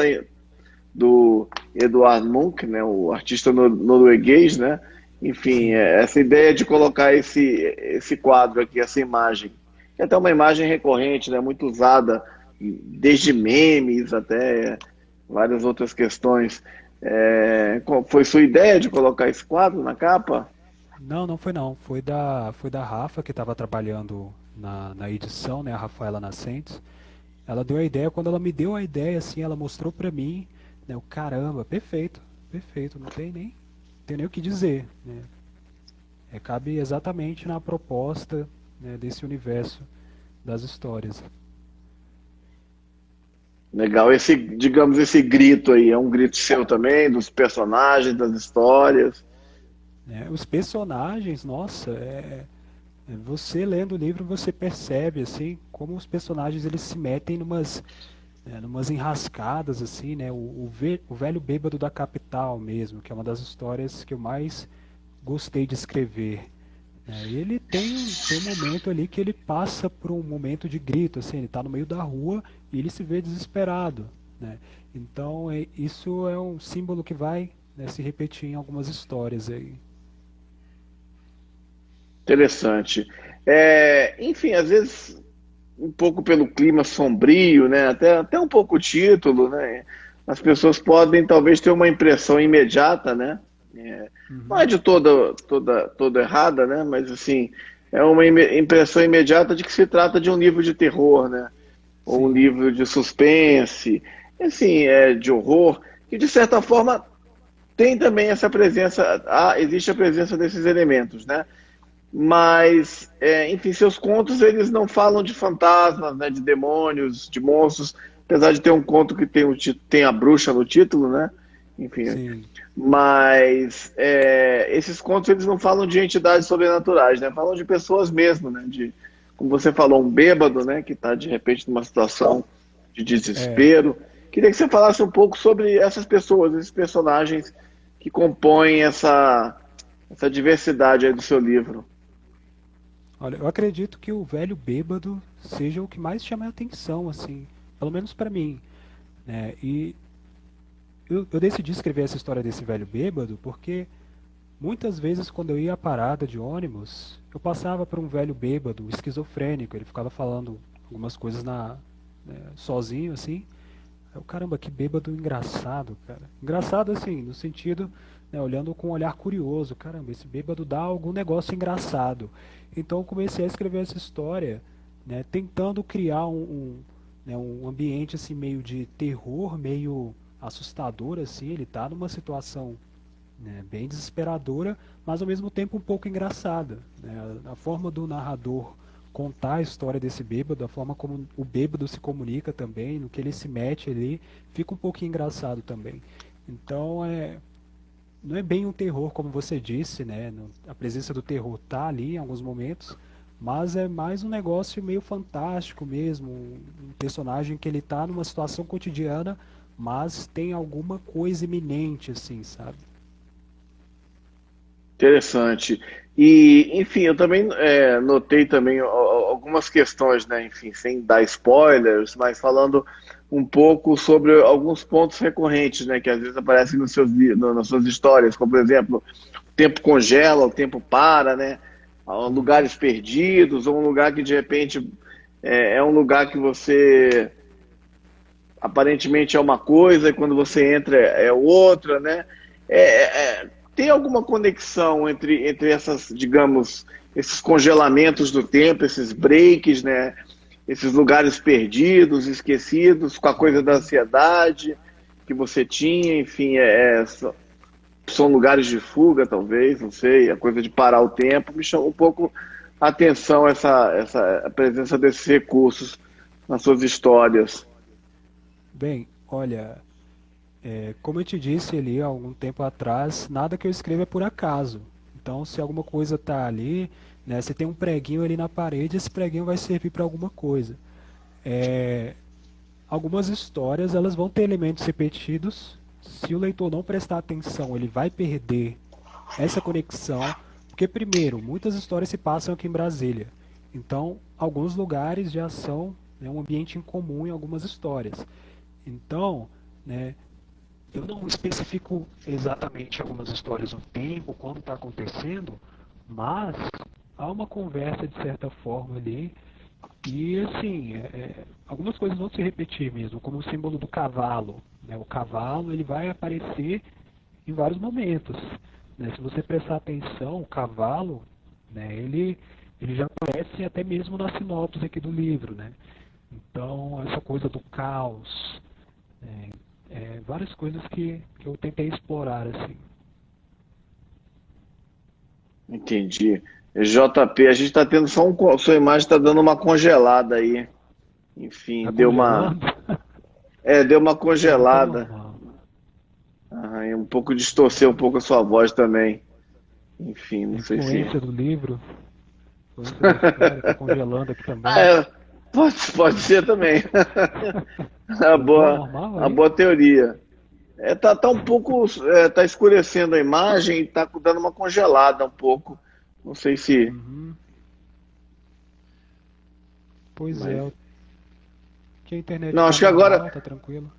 Do Eduard Munch, né? O artista norueguês, né? Enfim, Sim. essa ideia de colocar esse quadro aqui, essa imagem, que é até uma imagem recorrente, né? Muito usada desde memes até várias outras questões. Qual foi sua ideia de colocar esse quadro na capa? Não, não foi não. Foi da Rafa que estava trabalhando na edição, né, a Rafaela Nascentes. Ela deu a ideia, quando ela me deu a ideia, assim, ela mostrou pra mim, né, o caramba, perfeito, perfeito, não tem nem o que dizer, né? Cabe exatamente na proposta, né, desse universo das histórias. Legal, digamos, esse grito aí, é um grito seu também, dos personagens, das histórias. Né? Os personagens, nossa, você lendo o livro você percebe assim como os personagens eles se metem numas enrascadas assim, né? O velho bêbado da capital mesmo, que é uma das histórias que eu mais gostei de escrever. E ele tem um momento ali que ele passa por um momento de grito, assim, ele está no meio da rua e ele se vê desesperado, né? Então isso é um símbolo que vai, né, se repetir em algumas histórias aí. Interessante. Enfim, às vezes um pouco pelo clima sombrio, né? Até um pouco o título, né? As pessoas podem talvez ter uma impressão imediata, né? Não é Uhum. de toda errada, né? Mas assim, é uma impressão imediata de que se trata de um livro de terror, né? Ou um Sim, livro de suspense, assim, de horror, que de certa forma tem também essa presença, existe a presença desses elementos, né? Mas, enfim, seus contos eles não falam de fantasmas, né, de demônios, de monstros, apesar de ter um conto que tem a bruxa no título, né? Enfim, sim. mas esses contos eles não falam de entidades sobrenaturais, né? Falam de pessoas mesmo, né? Como você falou, um bêbado, né? Que está de repente numa situação de É, desespero. Queria que você falasse um pouco sobre essas pessoas, esses personagens que compõem essa diversidade aí do seu livro. olha, eu acredito que o velho bêbado seja o que mais chama a atenção, assim, pelo menos pra mim, né? E eu decidi escrever essa história desse velho bêbado porque muitas vezes quando eu ia à parada de ônibus, eu passava por um velho bêbado esquizofrênico, ele ficava falando algumas coisas sozinho, assim. Eu, caramba, que bêbado engraçado, cara. Engraçado assim, no sentido, né, olhando com um olhar curioso. Caramba, esse bêbado dá algum negócio engraçado. Então eu comecei a escrever essa história, né, tentando criar né, um ambiente assim meio de terror, meio assustador assim. Ele tá numa situação, né, bem desesperadora, mas ao mesmo tempo um pouco engraçada, né? A forma do narrador contar a história desse bêbado, a forma como o bêbado se comunica também, no que ele se mete ali, fica um pouquinho engraçado também. Então, não é bem um terror como você disse, né? A presença do terror tá ali em alguns momentos, mas é mais um negócio meio fantástico mesmo, um personagem que ele tá numa situação cotidiana, mas tem alguma coisa iminente, assim, sabe? Interessante. E, enfim, eu também notei também algumas questões, né? Enfim, sem dar spoilers, mas falando um pouco sobre alguns pontos recorrentes, né? Que às vezes aparecem nas suas histórias, como por exemplo, o tempo congela, o tempo para, né? Uhum. Lugares perdidos, ou um lugar que de repente é um lugar que você aparentemente é uma coisa e quando você entra é outra, né? Tem alguma conexão entre essas, digamos, esses congelamentos do tempo, esses breaks, né? Esses lugares perdidos, esquecidos, com a coisa da Sim. ansiedade que você tinha, enfim, são lugares de fuga, talvez, não sei, a coisa de parar o tempo, me chama um pouco a atenção a presença desses recursos nas suas histórias. Bem, olha, como eu te disse ali há algum tempo atrás, nada que eu escreva é por acaso. Então, se alguma coisa está ali, né, você tem um preguinho ali na parede, esse preguinho vai servir para alguma coisa. É, algumas histórias elas vão ter elementos repetidos. Se o leitor não prestar atenção, ele vai perder essa conexão, porque primeiro, muitas histórias se passam aqui em Brasília. Então, alguns lugares já são, né, um ambiente em comum em algumas histórias. Então, né, eu não especifico exatamente algumas histórias, o tempo, quando está acontecendo, mas há uma conversa de certa forma ali e assim, algumas coisas vão se repetir mesmo, como o símbolo do cavalo, né? O cavalo ele vai aparecer em vários momentos, né? Se você prestar atenção, o cavalo, né, ele já aparece até mesmo na sinopse aqui do livro, né? Então, essa coisa do caos, né, várias coisas que eu tentei explorar assim. Entendi. JP, a gente está tendo só sua imagem está dando uma congelada aí. Enfim, Tá congelando? deu uma Não, tá congelada. normal. Ah, e um pouco distorceu um pouco a sua voz também. Enfim, A não sei se. influência do livro, a influência da história, tá congelando aqui Ah, também. pode ser também. A Voltou ao boa, normal a aí? boa teoria. Tá um pouco, tá escurecendo a imagem e tá dando uma congelada um pouco. Não sei se, Uhum. Pois mas é, que a internet não, tá acho que agora normal, tá tranquilo.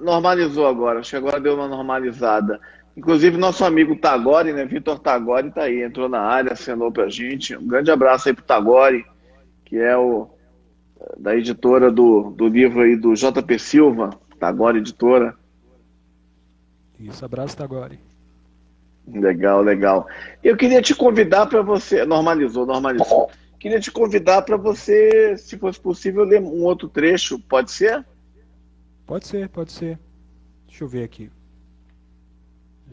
normalizou agora. Acho que agora deu uma normalizada. Inclusive nosso amigo Tagore, né, Vitor Tagore tá aí, entrou na área, assinou pra gente. Um grande abraço aí pro Tagore, que é o da editora do livro aí do JP Silva, Tagore Editora. Isso, abraço, Tagore. Legal, legal. Eu queria te convidar para você. Normalizou, normalizou. Queria te convidar para você, se fosse possível, ler um outro trecho. Pode ser? Pode ser, pode ser. Deixa eu ver aqui.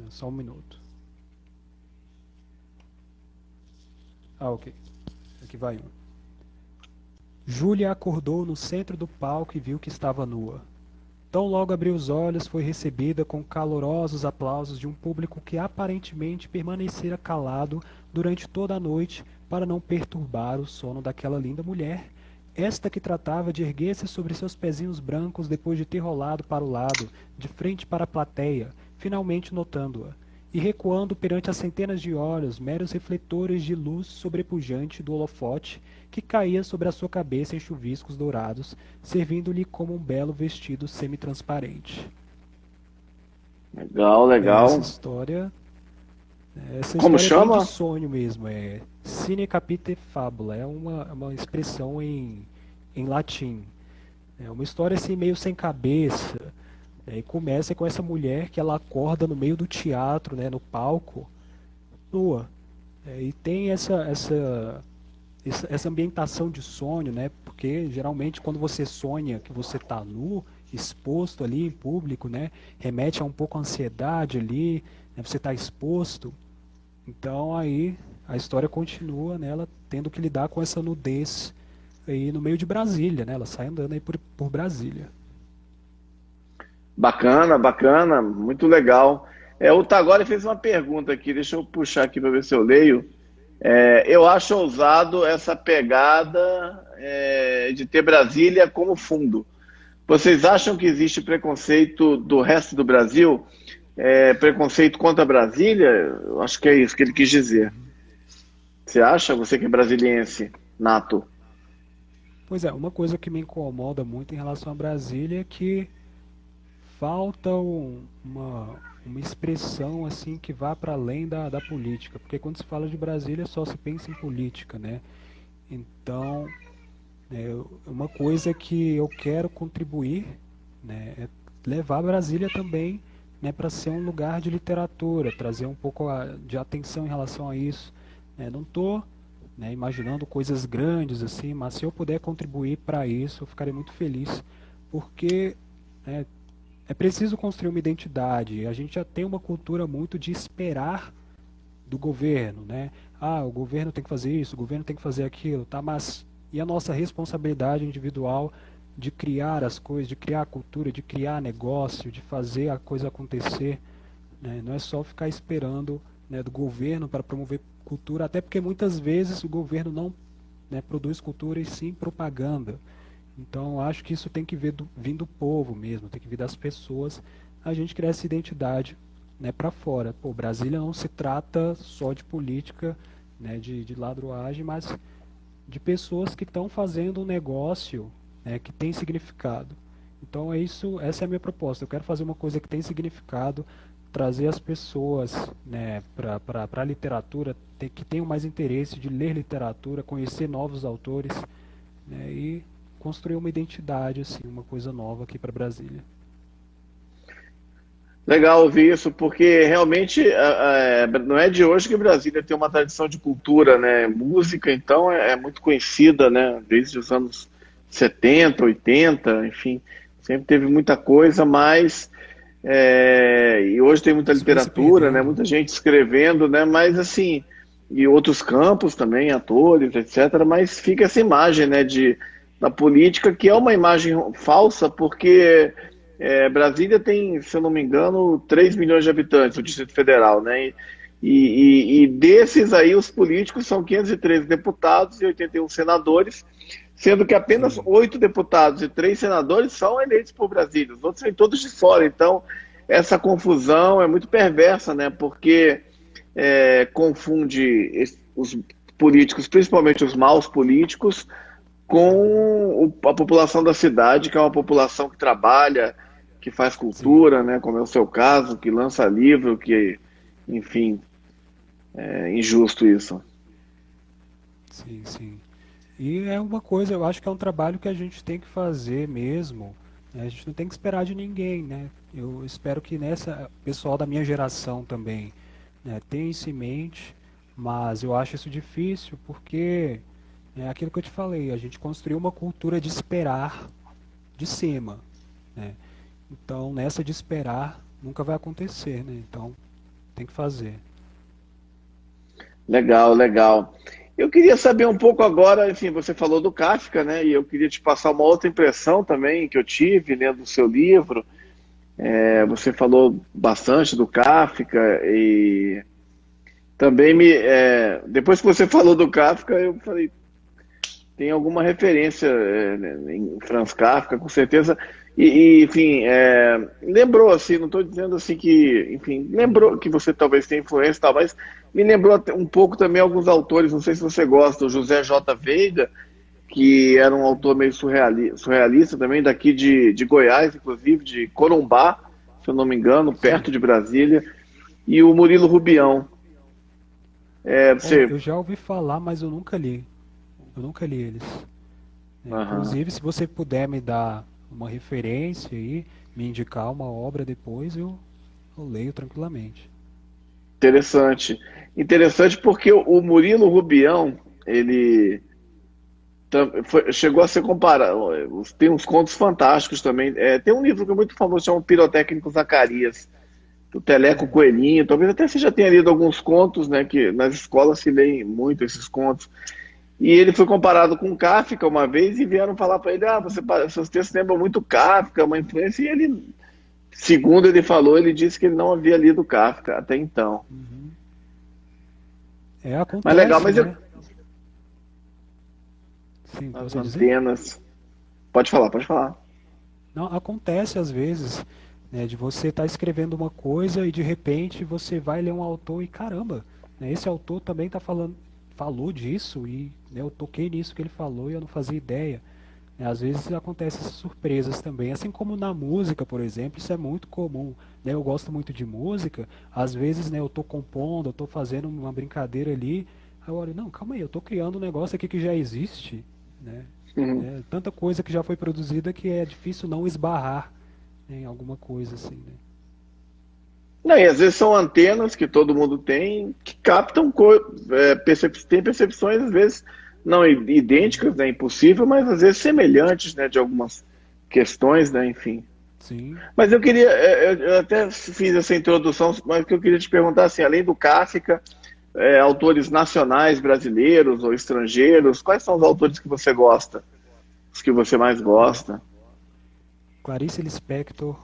Só um minuto. Ah, ok. Aqui vai um. Júlia acordou no centro do palco e viu que estava nua. Tão logo abriu os olhos, foi recebida com calorosos aplausos de um público que aparentemente permanecera calado durante toda a noite para não perturbar o sono daquela linda mulher, esta que tratava de erguer-se sobre seus pezinhos brancos depois de ter rolado para o lado, de frente para a plateia, finalmente notando-a, e recuando perante as centenas de olhos, meros refletores de luz sobrepujante do holofote que caía sobre a sua cabeça em chuviscos dourados, servindo-lhe como um belo vestido semi-transparente. Legal, Bem, legal. essa Como história é bem de chama? sonho mesmo, é sine capite fabula, é uma expressão em latim. É uma história assim meio sem cabeça, e começa com essa mulher que ela acorda no meio do teatro, né, no palco, nua. E tem essa ambientação de sonho, né? Porque geralmente quando você sonha que você está nu, exposto ali em público, né? Remete a um pouco a ansiedade ali, né? Você está exposto. Então aí a história continua, né? Ela tendo que lidar com essa nudez aí no meio de Brasília, né? Ela sai andando aí por Brasília. Bacana, bacana, muito legal. O Tagore fez uma pergunta aqui, deixa eu puxar aqui para ver se eu leio. Eu acho ousado essa pegada de ter Brasília como fundo. Vocês acham que existe preconceito do resto do Brasil? Preconceito contra Brasília? Eu acho que é isso que ele quis dizer. Uhum. Você acha? Você que é brasiliense, nato. Pois é, uma coisa que me incomoda muito em relação a Brasília é que falta uma expressão assim que vá para além da política, porque quando se fala de Brasília só se pensa em política, né? Então, uma coisa que eu quero contribuir, né, é levar Brasília também, né, para ser um lugar de literatura, trazer um pouco de atenção em relação a isso. Né? Não estou, né, imaginando coisas grandes assim, mas se eu puder contribuir para isso, eu ficarei muito feliz, porque né, é preciso construir uma identidade. A gente já tem uma cultura muito de esperar do governo, né? Ah, o governo tem que fazer isso, o governo tem que fazer aquilo, tá? Mas e a nossa responsabilidade individual de criar as coisas, de criar a cultura, de criar negócio, de fazer a coisa acontecer, né? Não é só ficar esperando, né, do governo para promover cultura, até porque muitas vezes o governo não, né, produz cultura e sim propaganda. Então, acho que isso tem que vir do povo mesmo, tem que vir das pessoas, a gente criar essa identidade, né, para fora. Pô, Brasília não se trata só de política, né, de ladruagem, mas de pessoas que estão fazendo um negócio, né, que tem significado. Então é isso, essa é a minha proposta. Eu quero fazer uma coisa que tem significado, trazer as pessoas, né, para a literatura, que tenham mais interesse de ler literatura, conhecer novos autores, né, e construir uma identidade, assim, uma coisa nova aqui para Brasília. Legal ouvir isso, porque realmente não é de hoje que Brasília tem uma tradição de cultura, né? Música, então, é muito conhecida, né? Desde os anos 70, 80, enfim, sempre teve muita coisa, mas e hoje tem muita Isso vem se literatura, né? perdendo. Muita gente escrevendo, né? Mas assim, e outros campos também, atores, etc. Mas fica essa imagem, né? Da política que é uma imagem falsa, porque Brasília tem, se eu não me engano, 3 milhões de habitantes, o Distrito Federal, né? E desses aí, os políticos são 513 deputados e 81 senadores, sendo que apenas Sim, 8 deputados e 3 senadores são eleitos por Brasília, os outros vêm todos de fora. Então, essa confusão é muito perversa, né? Porque confunde os políticos, principalmente os maus políticos, com a população da cidade, que é uma população que trabalha, que faz sim, cultura, né? Como é o seu caso, que lança livro, enfim, é injusto isso. sim, sim. E é uma coisa, eu acho que é um trabalho que a gente tem que fazer mesmo, né? A gente não tem que esperar de ninguém, né? Eu espero que nessa, pessoal da minha geração também, né, tenha isso em mente, mas eu acho isso difícil porque é aquilo que eu te falei, a gente construiu uma cultura de esperar de cima, né? Então, nessa de esperar, nunca vai acontecer, né? Então, tem que fazer. Legal, legal. Eu queria saber um pouco agora, enfim, você falou do Kafka, né? E eu queria te passar uma outra impressão também que eu tive lendo o seu livro. Você falou bastante do Kafka e também depois que você falou do Kafka, eu falei, tem alguma referência em Franz Kafka, com certeza. Enfim, lembrou assim, não estou dizendo assim que, enfim, lembrou que você talvez tenha influência e tal, mas me lembrou até um pouco também alguns autores, não sei se você gosta, o José J. Veiga, que era um autor meio surrealista também, daqui de Goiás, inclusive, de Corumbá, se eu não me engano, perto Sim. de Brasília, e o Murilo Rubião. Olha, Você. eu já ouvi falar, mas eu nunca li. Eu nunca li eles. Aham. Inclusive, se você puder me dar uma referência aí, me indicar uma obra depois, eu leio tranquilamente. Interessante. Interessante porque o Murilo Rubião, ele chegou a ser comparado. Tem uns contos fantásticos também. Tem um livro que é muito famoso, chama Pirotécnico Zacarias, do Teleco Uhum. Coelhinho. Talvez até você já tenha lido alguns contos, né? Que nas escolas se leem muito esses contos. E ele foi comparado com Kafka uma vez e vieram falar para ele: seus textos lembram muito Kafka, uma influência. E ele, segundo ele falou, ele disse que ele não havia lido Kafka até então. Uhum. Mas legal, Acontece, mas eu, né? Sim, as você dizer? antenas. Pode falar, pode falar. Não, acontece às vezes, né, de você estar escrevendo uma coisa e de repente você vai ler um autor e caramba, né, esse autor também falou disso e, né, eu toquei nisso que ele falou e eu não fazia ideia. Né, às vezes acontecem essas surpresas também, assim como na música, por exemplo, isso é muito comum. Né, eu gosto muito de música, às vezes, né, eu estou compondo, eu estou fazendo uma brincadeira ali, aí eu olho, não, calma aí, eu estou criando um negócio aqui que já existe, né? Uhum. É tanta coisa que já foi produzida que é difícil não esbarrar em alguma coisa assim, né? Não, e às vezes são antenas que todo mundo tem, que captam tem percepções, às vezes, não Uhum. idênticas, né, impossível, mas às vezes semelhantes, né, de algumas questões, né, enfim. Sim. Mas eu queria, eu até fiz essa introdução, mas o que eu queria te perguntar, assim, além do Kafka, autores nacionais, brasileiros ou estrangeiros, quais são os autores que você gosta? Os que você mais Olha, gosta? Clarice Lispector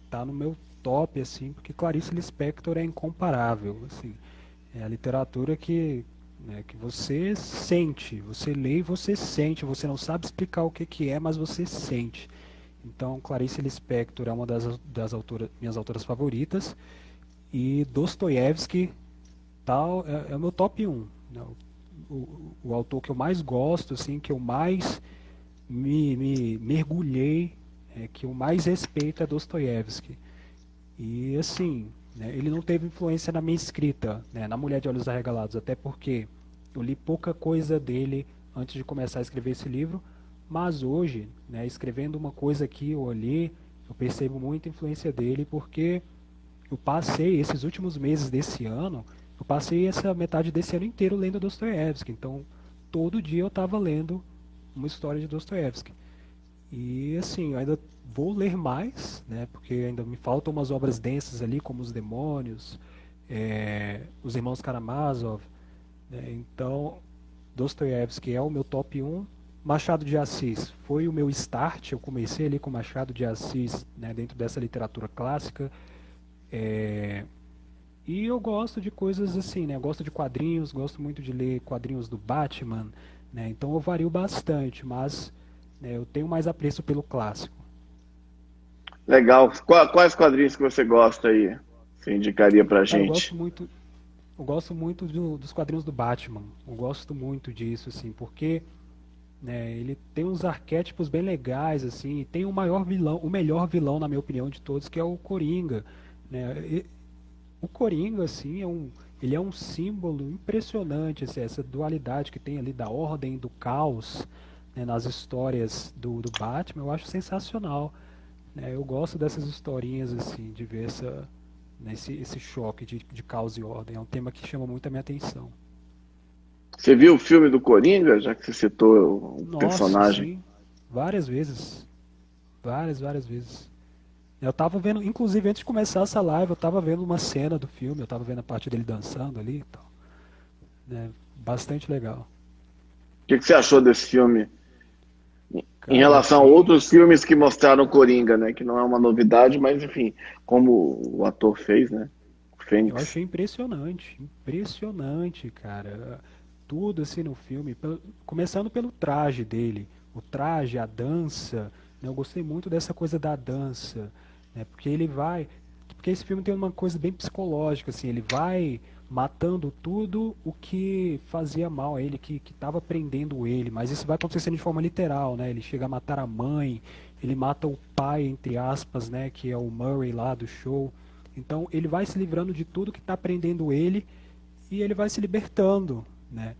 tá no meu top assim, porque Clarice Lispector é incomparável, assim. É a literatura né, que você sente, você lê e você sente, você não sabe explicar o que que é, mas você sente. Então, Clarice Lispector é uma minhas autoras favoritas e Dostoiévski é o meu top um, né? O autor que eu mais gosto, assim, que eu mais me mergulhei, que eu mais respeito é Dostoiévski. E assim, né, ele não teve influência na minha escrita, né, na Mulher de Olhos Arregalados, até porque eu li pouca coisa dele antes de começar a escrever esse livro, mas hoje, né, escrevendo uma coisa aqui ou ali, eu percebo muita influência dele, porque eu passei esses últimos meses desse ano, eu passei essa metade desse ano inteiro lendo Dostoiévski. Então, todo dia eu estava lendo uma história de Dostoiévski. E assim, eu ainda vou ler mais, né? Porque ainda me faltam umas obras densas ali, como Os Demônios, Os Irmãos Karamazov, né? Então, Dostoiévski é o meu top um. Machado de Assis foi o meu start. Eu comecei ali com Machado de Assis, né, dentro dessa literatura clássica. É, e eu gosto de coisas assim, né? Eu gosto de quadrinhos, gosto muito de ler quadrinhos do Batman, né? Então eu vario bastante, mas né, eu tenho mais apreço pelo clássico. Legal. Quais quadrinhos que você gosta aí? Você indicaria pra Cara, gente? eu gosto muito dos quadrinhos do Batman. Eu gosto muito disso, assim, porque né, ele tem uns arquétipos bem legais, assim, e tem o maior vilão, o melhor vilão, na minha opinião, de todos, que é o Coringa, né? O Coringa, assim, ele é um símbolo impressionante, assim, essa dualidade que tem ali da ordem e do caos, né, nas histórias do Batman, eu acho sensacional. Né? Eu gosto dessas historinhas, assim, de ver né, esse choque de caos e ordem. É um tema que chama muito a minha atenção. Você viu o filme do Coringa, já que você citou o Nossa, personagem? sim, várias vezes. Várias vezes. Eu tava vendo, inclusive antes de começar essa live, eu tava vendo uma cena do filme, eu tava vendo a parte dele dançando ali e tal. Né? Bastante legal. O que você achou desse filme em Cara, eu relação a achei. outros filmes que mostraram o Coringa, né? Que não é uma novidade, mas enfim, como o ator fez, né? O Eu Fênix. achei impressionante. Impressionante, cara. Tudo assim no filme. Começando pelo traje dele. O traje, a dança. Né? Eu gostei muito dessa coisa da dança. Né? Porque ele vai. Porque esse filme tem uma coisa bem psicológica, assim. Ele vai matando tudo o que fazia mal a ele, que estava prendendo ele. Mas isso vai acontecendo de forma literal, né? Ele chega a matar a mãe. Ele mata o pai, entre aspas, né? Que é o Murray lá do show. Então ele vai se livrando de tudo que está prendendo ele e ele vai se libertando, né?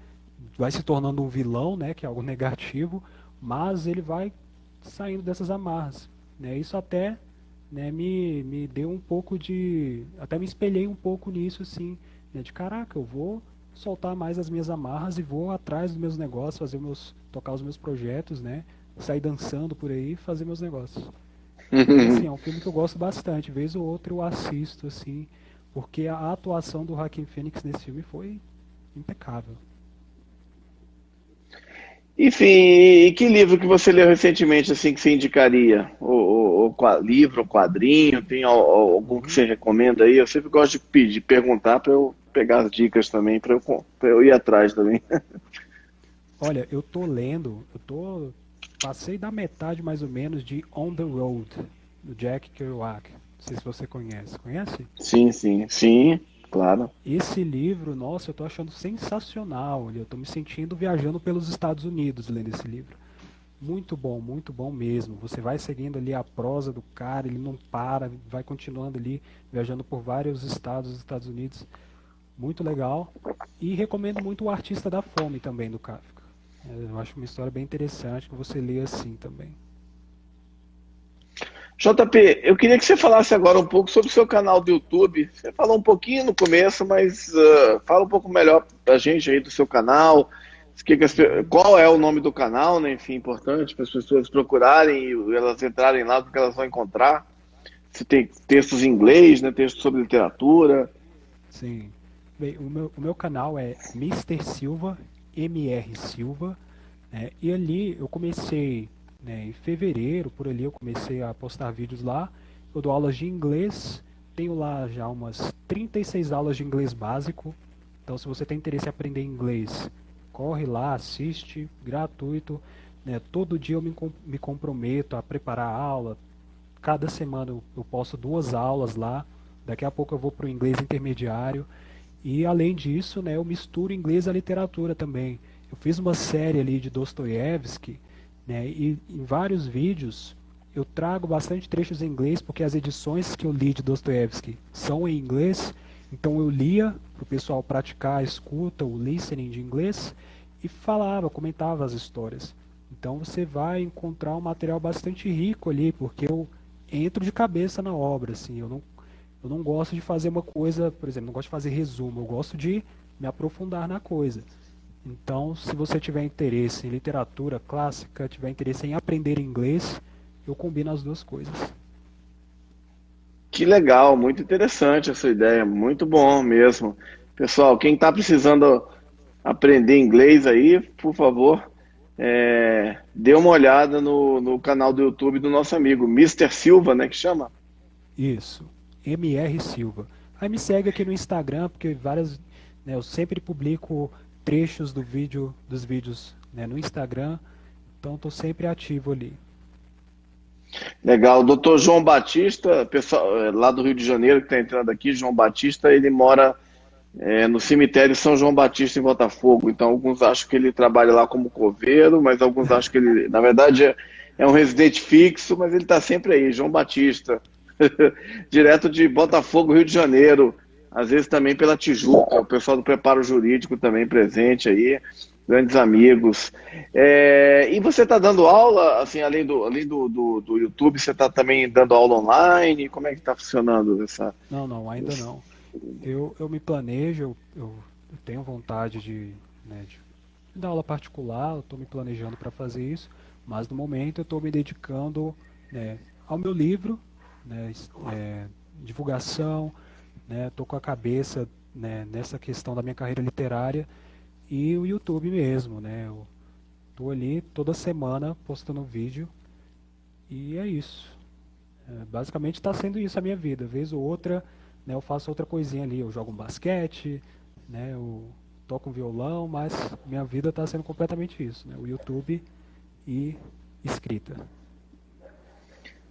Vai se tornando um vilão, né? Que é algo negativo, mas ele vai saindo dessas amarras, né? Isso até, né? Me deu um pouco de, até me espelhei um pouco nisso, assim, né? De caraca, eu vou soltar mais as minhas amarras e vou atrás dos meus negócios, tocar os meus projetos, né? Sair dançando por aí, fazer meus negócios. E assim, é um filme que eu gosto bastante. Vez ou outra eu assisto, assim, porque a atuação do Joaquin Phoenix nesse filme foi impecável. Enfim, e que livro que você leu recentemente, assim, que você indicaria? Livro, quadrinho, tem algum que Uhum. você recomenda aí? Eu sempre gosto de pedir, perguntar para eu pegar as dicas também, pra eu ir atrás também. Olha, eu tô lendo, eu tô passei da metade mais ou menos de On the Road, do Jack Kerouac. Não sei se você conhece. Conhece? Sim, sim, sim, claro. Esse livro, nossa, eu tô achando sensacional. Eu tô me sentindo viajando pelos Estados Unidos lendo esse livro. Muito bom mesmo. Você vai seguindo ali a prosa do cara, ele não para, vai continuando ali, viajando por vários estados dos Estados Unidos. Muito legal. E recomendo muito O Artista da Fome também, do Kafka. Eu acho uma história bem interessante que você lê assim também. JP, eu queria que você falasse agora um pouco sobre o seu canal do YouTube. Você falou um pouquinho no começo, mas fala um pouco melhor pra gente aí do seu canal. Qual é o nome do canal, né? Enfim, importante para as pessoas procurarem e elas entrarem lá, porque elas vão encontrar. Se tem textos em inglês, né? Textos sobre literatura. Sim. Bem, o meu canal é Mister Silva, MR Silva, né? E ali eu comecei, né, em fevereiro, por ali eu comecei a postar vídeos lá. Eu dou aulas de inglês, tenho lá já umas 36 aulas de inglês básico. Então, se você tem interesse em aprender inglês, corre lá, assiste, gratuito, né? Todo dia eu me comprometo a preparar a aula. Cada semana eu posto 2 aulas lá. Daqui a pouco eu vou para o inglês intermediário. E além disso, né, eu misturo inglês à literatura também. Eu fiz uma série ali de Dostoiévski, né, e em vários vídeos eu trago bastante trechos em inglês, porque as edições que eu li de Dostoiévski são em inglês. Então eu lia para o pessoal praticar a escuta, o listening de inglês, e falava, comentava as histórias. Então você vai encontrar um material bastante rico ali, porque eu entro de cabeça na obra, assim, eu não gosto de fazer uma coisa, por exemplo, não gosto de fazer resumo, eu gosto de me aprofundar na coisa. Então, se você tiver interesse em literatura clássica, tiver interesse em aprender inglês, eu combino as duas coisas. Que legal, muito interessante essa ideia, muito bom mesmo. Pessoal, quem está precisando aprender inglês aí, por favor, dê uma olhada no canal do YouTube do nosso amigo, Mister Silva, né, que chama? Isso, MR Silva. Aí me segue aqui no Instagram, porque né, eu sempre publico trechos dos vídeos, né, no Instagram, então estou sempre ativo ali. Legal, o doutor João Batista, pessoal lá do Rio de Janeiro que está entrando aqui, João Batista, ele mora no cemitério São João Batista em Botafogo. Então, alguns acham que ele trabalha lá como coveiro, mas alguns acham que ele, na verdade, é um residente fixo, mas ele está sempre aí, João Batista, direto de Botafogo, Rio de Janeiro, às vezes também pela Tijuca, o pessoal do preparo jurídico também presente aí, grandes amigos. E você está dando aula, assim, além do YouTube, você está também dando aula online? Como é que está funcionando essa... Não, não, ainda não. Eu me planejo, eu tenho vontade né, de dar aula particular, eu estou me planejando para fazer isso, mas no momento eu estou me dedicando, né, ao meu livro, né, divulgação, né, estou com a cabeça, né, nessa questão da minha carreira literária e o YouTube mesmo, né, eu estou ali toda semana postando vídeo e é isso. Basicamente está sendo isso a minha vida, vez ou outra, né, eu faço outra coisinha ali, eu jogo um basquete, né, eu toco um violão, mas minha vida está sendo completamente isso, né, o YouTube e escrita.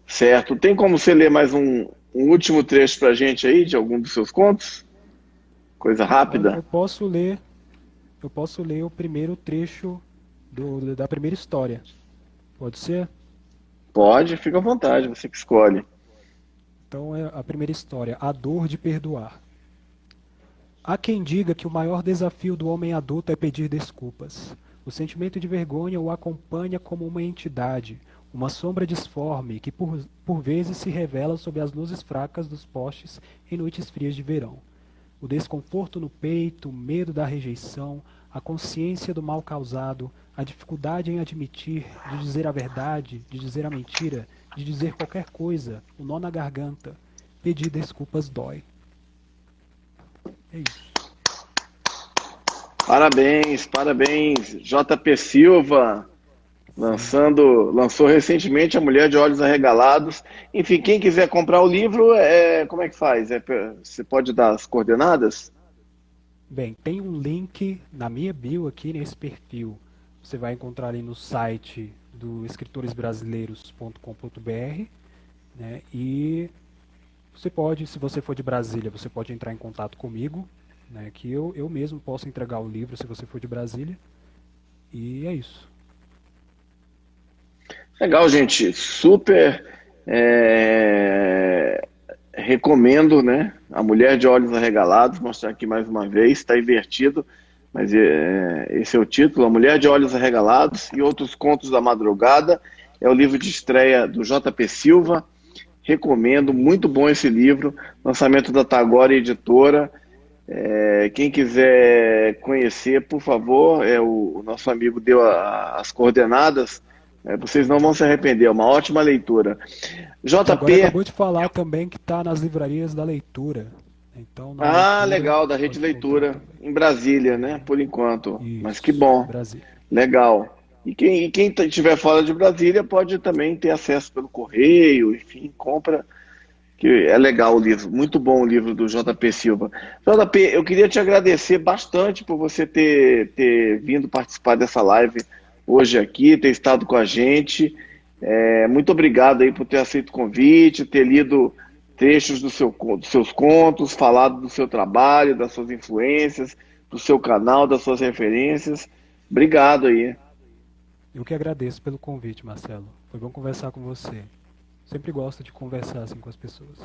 Certo. Tem como você ler mais um último trecho pra gente aí, de algum dos seus contos? Coisa Olha, rápida? eu posso ler o primeiro trecho da primeira história. Pode ser? Pode, fica à vontade, você que escolhe. Então é a primeira história, A Dor de Perdoar. Há quem diga que o maior desafio do homem adulto é pedir desculpas. O sentimento de vergonha o acompanha como uma entidade, uma sombra disforme que por vezes se revela sob as luzes fracas dos postes em noites frias de verão. O desconforto no peito, o medo da rejeição, a consciência do mal causado, a dificuldade em admitir, de dizer a verdade, de dizer a mentira, de dizer qualquer coisa, o nó na garganta. Pedir desculpas dói. É isso. Parabéns, parabéns. JP Silva, lançou recentemente A Mulher de Olhos Arregalados. Enfim, quem quiser comprar o livro, como é que faz? Você pode dar as coordenadas? Bem, tem um link na minha bio aqui nesse perfil. você vai encontrar ali no site do escritoresbrasileiros.com.br, né? E você pode, se você for de Brasília, você pode entrar em contato comigo, né? Que eu mesmo posso entregar o livro se você for de Brasília. E é isso. Legal, gente. Super recomendo, né? A Mulher de Olhos Arregalados. Vou mostrar aqui mais uma vez. Está invertido, mas esse é o título. A Mulher de Olhos Arregalados e Outros Contos da Madrugada. É o livro de estreia do J.P. Silva. Recomendo, muito bom esse livro. Lançamento da Tagore Editora. Quem quiser conhecer, por favor, o nosso amigo deu as coordenadas. Vocês não vão se arrepender, é uma ótima leitura. Agora JP. acabou de falar também que está nas livrarias da leitura. Então, na leitura, Legal, da você Rede pode encontrar Leitura, também. em Brasília, né? Por enquanto. Mas que Isso, bom, Brasil. legal. E quem estiver fora de Brasília pode também ter acesso pelo correio, enfim, compra. Que é legal o livro, muito bom o livro do JP Silva. JP, eu queria te agradecer bastante por você ter vindo participar dessa live hoje aqui, ter estado com a gente. Muito obrigado aí por ter aceito o convite, ter lido trechos dos seus contos, falado do seu trabalho, das suas influências, do seu canal, das suas referências. Obrigado aí. Eu que agradeço pelo convite, Marcelo. Foi bom conversar com você. Sempre gosto de conversar assim com as pessoas.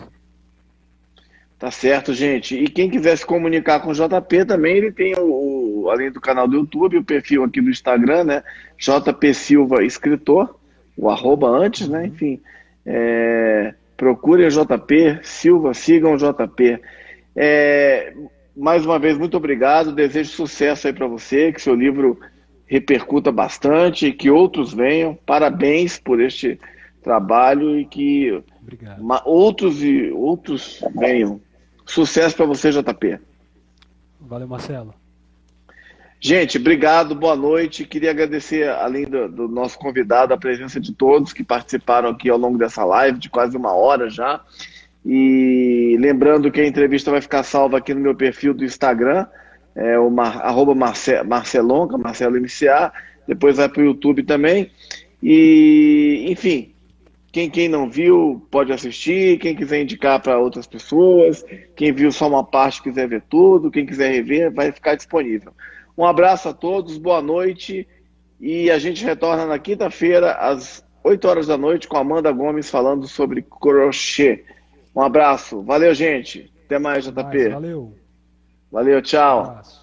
Tá certo, gente. E quem quiser se comunicar com o JP também, ele tem além do canal do YouTube, o perfil aqui do Instagram, né? JP Silva Escritor, o arroba antes, né? Uhum. Enfim, procurem o JP Silva, sigam o JP. Mais uma vez, muito obrigado. Desejo sucesso aí para você, que seu livro repercuta bastante, que outros venham. Parabéns por este trabalho e que Obrigado. outros e outros venham. Sucesso para você, JP. Valeu, Marcelo. Gente, obrigado, boa noite. Queria agradecer, além do nosso convidado, a presença de todos que participaram aqui ao longo dessa live, de quase uma hora já. E lembrando que a entrevista vai ficar salva aqui no meu perfil do Instagram, arroba Marcelonca, Marcelo MCA, depois vai para o YouTube também. E, enfim, quem não viu pode assistir, quem quiser indicar para outras pessoas, quem viu só uma parte quiser ver tudo, quem quiser rever, vai ficar disponível. Um abraço a todos, boa noite, e a gente retorna na quinta-feira, às 8 horas da noite, com a Amanda Gomes falando sobre crochê. Um abraço, valeu, gente. Até mais, Até mais, JP. valeu. Valeu, Um tchau. abraço.